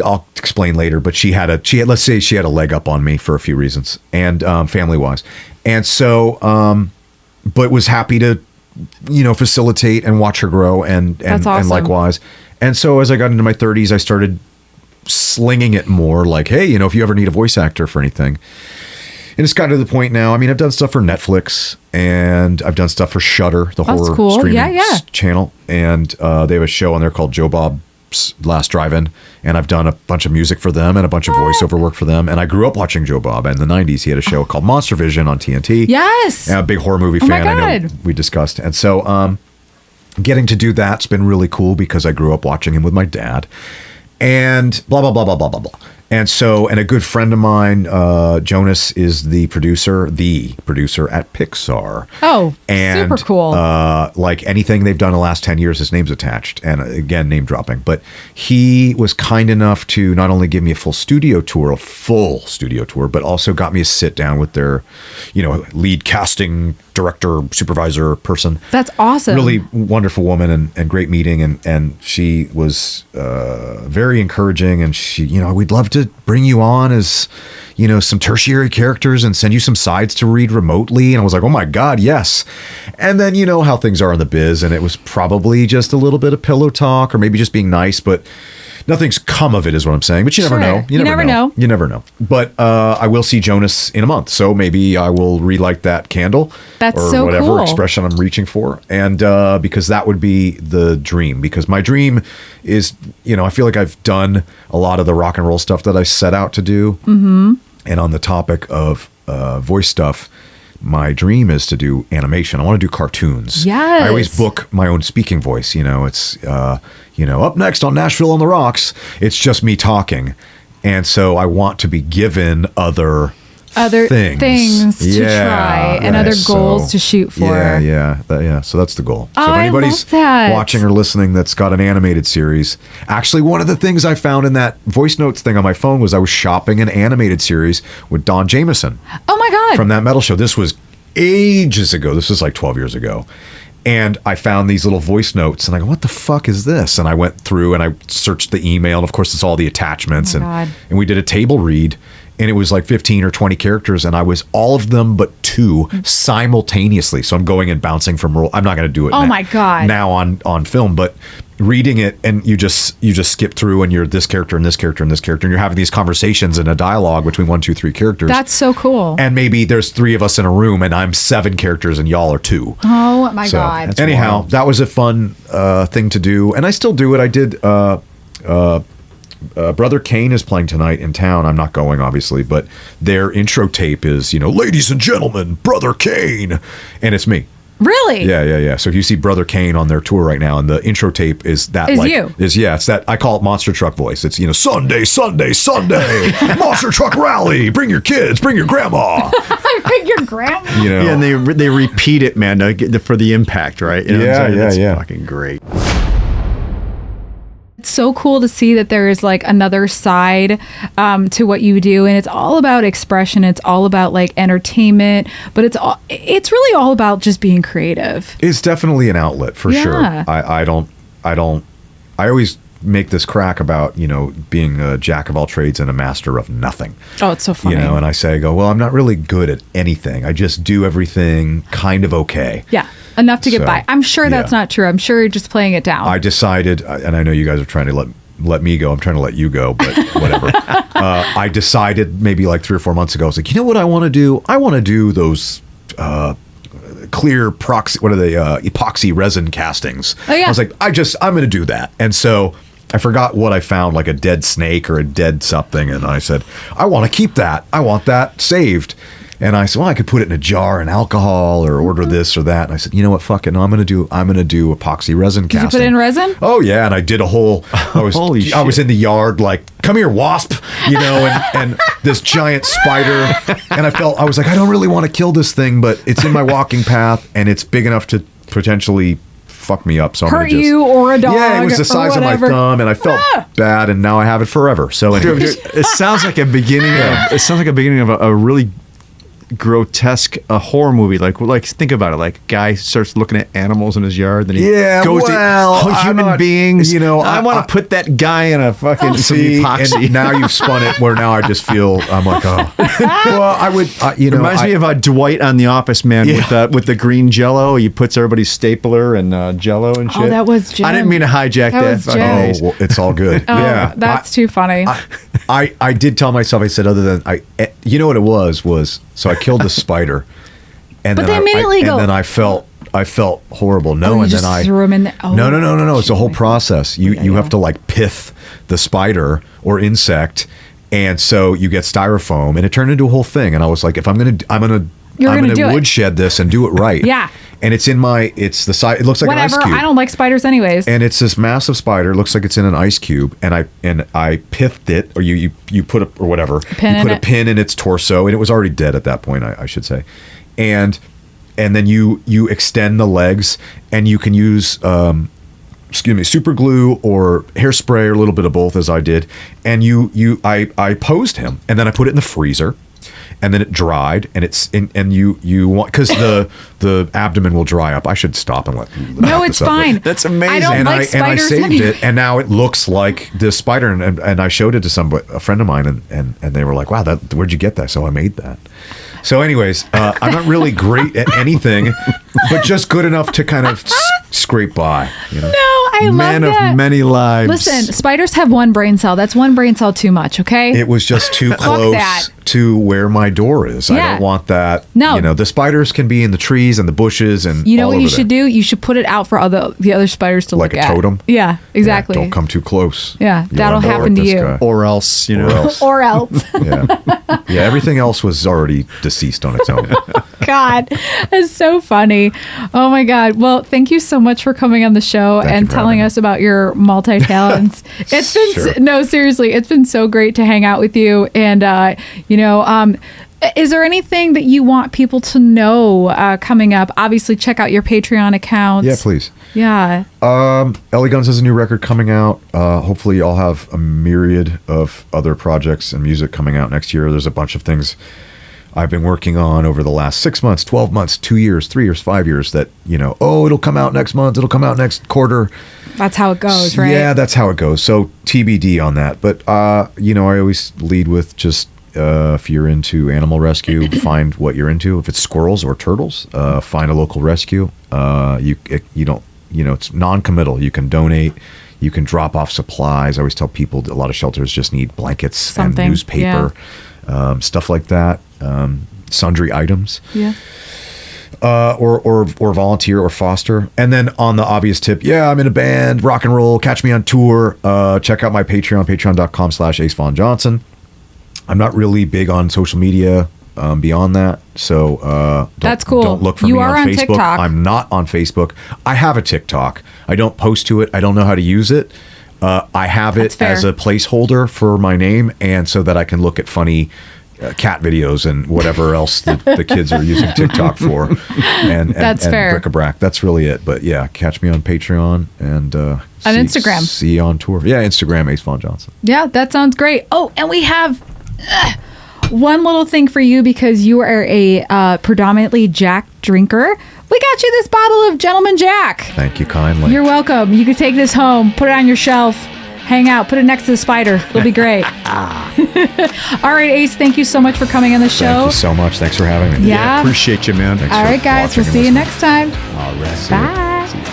I'll explain later, but let's say she had a leg up on me for a few reasons, and family wise. And so, but was happy to, you know, facilitate and watch her grow and That's awesome. and likewise. And so as I got into my 30s, I started slinging it more like, hey, you know, if you ever need a voice actor for anything. And it's gotten to the point now, I mean, I've done stuff for Netflix and I've done stuff for Shudder, the horror cool. streaming channel. And they have a show on there called Joe Bob's Last Drive-In. And I've done a bunch of music for them and a bunch of voiceover work for them. And I grew up watching Joe Bob. In the 90s, he had a show called Monster Vision on TNT. Yes. And I'm a big horror movie fan. I know we discussed. And so getting to do that's been really cool because I grew up watching him with my dad. And blah, blah, blah, blah, blah, blah, blah. And so, and a good friend of mine, Jonas, is the producer at Pixar. Oh, and, super cool. Like anything they've done in the last 10 years, his name's attached. And again, name dropping. But he was kind enough to not only give me a full studio tour, but also got me a sit down with their, you know, lead casting director, supervisor person. That's awesome. Really wonderful woman and great meeting. And she was very encouraging. And she, you know, we'd love to bring you on as, you know, some tertiary characters and send you some sides to read remotely. And I was like, oh my God, yes. And then, you know how things are in the biz. And it was probably just a little bit of pillow talk or maybe just being nice. But nothing's come of it, is what I'm saying. But you never Sure. know. You never know. You never know. But I will see Jonas in a month, so maybe I will relight that candle. That's or so whatever cool. expression I'm reaching for, and because that would be the dream. Because my dream is, I feel like I've done a lot of the rock and roll stuff that I set out to do. Mm-hmm. And on the topic of voice stuff, my dream is to do animation. I want to do cartoons. Yes. I always book my own speaking voice. It's, up next on Nashville on the Rocks, it's just me talking. And so I want to be given other things to try and other goals to shoot for. Yeah. So that's the goal. So Oh, if I anybody's love that. watching or listening that's got an animated series, actually one of the things I found in that voice notes thing on my phone was I was shopping an animated series with Don Jameson Oh my God. from that metal show. This was ages ago. This was like 12 years ago. And I found these little voice notes and I go, what the fuck is this? And I went through and I searched the email. And of course, it's all the attachments. Oh my God. And we did a table read. And it was like 15 or 20 characters, and I was all of them but two simultaneously. So I'm going and bouncing from role. I'm not going to do it. Oh my God. Now on film, but reading it, and you just skip through, and you're this character and this character and this character, and you're having these conversations in a dialogue between 1, 2, 3 characters. That's so cool. And maybe there's 3 of us in a room, and I'm 7 characters, and y'all are 2. Oh my So, God. anyhow, that was a fun thing to do, and I still do it. I did. Brother Kane is playing tonight in town. I'm not going, obviously, but their intro tape is, ladies and gentlemen, Brother Kane, and it's me. Really? Yeah. So if you see Brother Kane on their tour right now, and the intro tape is that Is you. It's that, I call it monster truck voice. It's Sunday, monster truck rally. Bring your kids, bring your grandma. I think your grandma. Yeah, and they repeat it, man, for the impact, right? You know what I'm saying? It's fucking great. It's so cool to see that there is like another side to what you do, and it's all about expression. It's all about like entertainment, but it's really all about just being creative. It's definitely an outlet for Yeah. sure. I always make this crack about, being a jack of all trades and a master of nothing. Oh, it's so funny. And I go, well, I'm not really good at anything. I just do everything kind of okay. Yeah, enough to get So, by. I'm sure that's yeah. not true. I'm sure you're just playing it down. I decided, and I know you guys are trying to let me go. I'm trying to let you go, but whatever. I decided maybe like 3 or 4 months ago, I was like, you know what I want to do? I want to do those clear epoxy resin castings. Oh, yeah. I was like, I'm going to do that. And so I forgot what I found, like a dead snake or a dead something. And I said, I want to keep that. I want that saved. And I said, well, I could put it in a jar in alcohol or order this or that. And I said, you know what, fuck it. No, I'm going to do epoxy resin Did casting. you put it in resin? Oh yeah, and I did a whole. Holy shit. I was in the yard, like, come here, wasp, and this giant spider, and I was like, I don't really want to kill this thing, but it's in my walking path, and it's big enough to potentially fuck me up. So I'm Hurt gonna just, you or a dog? Yeah, it was the or size of my whatever. thumb, and I felt bad, and now I have it forever. So anyway. It sounds like a beginning of a really grotesque horror movie. Like think about it. Like guy starts looking at animals in his yard, then he goes to human beings. I want to put that guy in a fucking some epoxy. And now you've spun it where now I just feel I'm like, oh, well, I would, Reminds me of Dwight on The Office, man, with the green Jello. He puts everybody's stapler and Jello and shit. Oh, that was Jim. I didn't mean to hijack That that. was fucking Jim. days. well, it's all good. Oh, Yeah, that's too funny. I did tell myself, I said, other than you know what it was so I killed the spider, and But then they immediately go- and then I felt horrible. No, you and just then I threw 'em in there. Oh, no. It's a whole process. You Yeah. have to like pith the spider or insect, and so you get styrofoam, and it turned into a whole thing. And I was like, if I'm gonna You're gonna do it. woodshed this and do it right. Yeah. And it's it's the size. It looks like an Whatever. ice cube. I don't like spiders anyways. And it's this massive spider. It looks like it's in an ice cube, and I pithed it, or you put a or whatever. Pin you in put a it. pin in its torso, and it was already dead at that point, I should say. And then you extend the legs, and you can use super glue or hairspray or a little bit of both, as I did. And I posed him, and then I put it in the freezer. And then it dried, and you want, because the abdomen will dry up. I should stop and let No, it's fine. That's amazing. I don't and like I spiders saved anyway. it, and now it looks like this spider. And I showed it to a friend of mine, and they were like, "Wow, where'd you get that?" So I made that. So, anyways, I'm not really great at anything, but just good enough to kind of scrape by. No, I Man love that. of many lives. Listen, spiders have one brain cell. That's one brain cell too much, okay? It was just too Fuck close that. to where my door is. I Yeah. don't want that. No. You know, the spiders can be in the trees and the bushes and You know all what over you should there. do? You should put it out for the other spiders to Like look a at. totem? Yeah, exactly. Yeah, don't come too close. Yeah, You'll that'll end up happen like to this you. guy. Or else, you know. Or else. Or else. Yeah. Yeah, everything else was already deceased on its own. God, that's so funny. Oh my God. Well, thank you so much for coming on the show Thank and you for telling having me. us about your multi talents. It's been Sure. no, seriously, it's been so great to hang out with you. And is there anything that you want people to know coming up? Obviously, check out your Patreon accounts. Yeah, please. Yeah. LA Guns has a new record coming out. Hopefully, I'll have a myriad of other projects and music coming out next year. There's a bunch of things I've been working on over the last 6 months, 12 months, 2 years, 3 years, 5 years that, it'll come out next month. It'll come out next quarter. That's how it goes, right? Yeah, that's how it goes. So TBD on that. But, I always lead with just if you're into animal rescue, find what you're into. If it's squirrels or turtles, find a local rescue. It's non-committal. You can donate. You can drop off supplies. I always tell people that a lot of shelters just need blankets Something, and newspaper, stuff like that, sundry items. Yeah. Or volunteer or foster. And then on the obvious tip, I'm in a band, rock and roll, catch me on tour. Check out my Patreon, patreon.com/Ace Von Johnson. I'm not really big on social media beyond that. So That's cool. Don't look for You me are on on Facebook. TikTok. I'm not on Facebook. I have a TikTok. I don't post to it. I don't know how to use it. I have That's it fair. as a placeholder for my name and so that I can look at funny cat videos and whatever else the kids are using TikTok for. And That's and fair. bric-a-brac. That's really it. But yeah, catch me on Patreon and on Instagram. See you on tour. Yeah, Instagram, Ace Von Johnson. Yeah, that sounds great. Oh, and we have one little thing for you because you are a predominantly Jack drinker. We got you this bottle of Gentleman Jack. Thank you kindly. You're welcome. You can take this home, put it on your shelf, hang out, put it next to the spider. It'll be great. All right, Ace, thank you so much for coming on the show. Thank you so much. Thanks for having me. Yeah. Appreciate you, man. All right, guys, we'll see you next time. All right. Bye. See ya.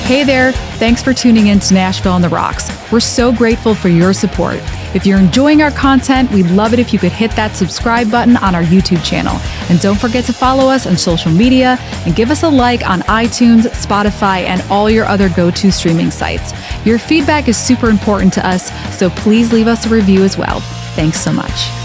Hey there, thanks for tuning in to Nashville on the Rocks. We're so grateful for your support. If you're enjoying our content, we'd love it if you could hit that subscribe button on our YouTube channel. And don't forget to follow us on social media and give us a like on iTunes, Spotify, and all your other go-to streaming sites. Your feedback is super important to us, so please leave us a review as well. Thanks so much.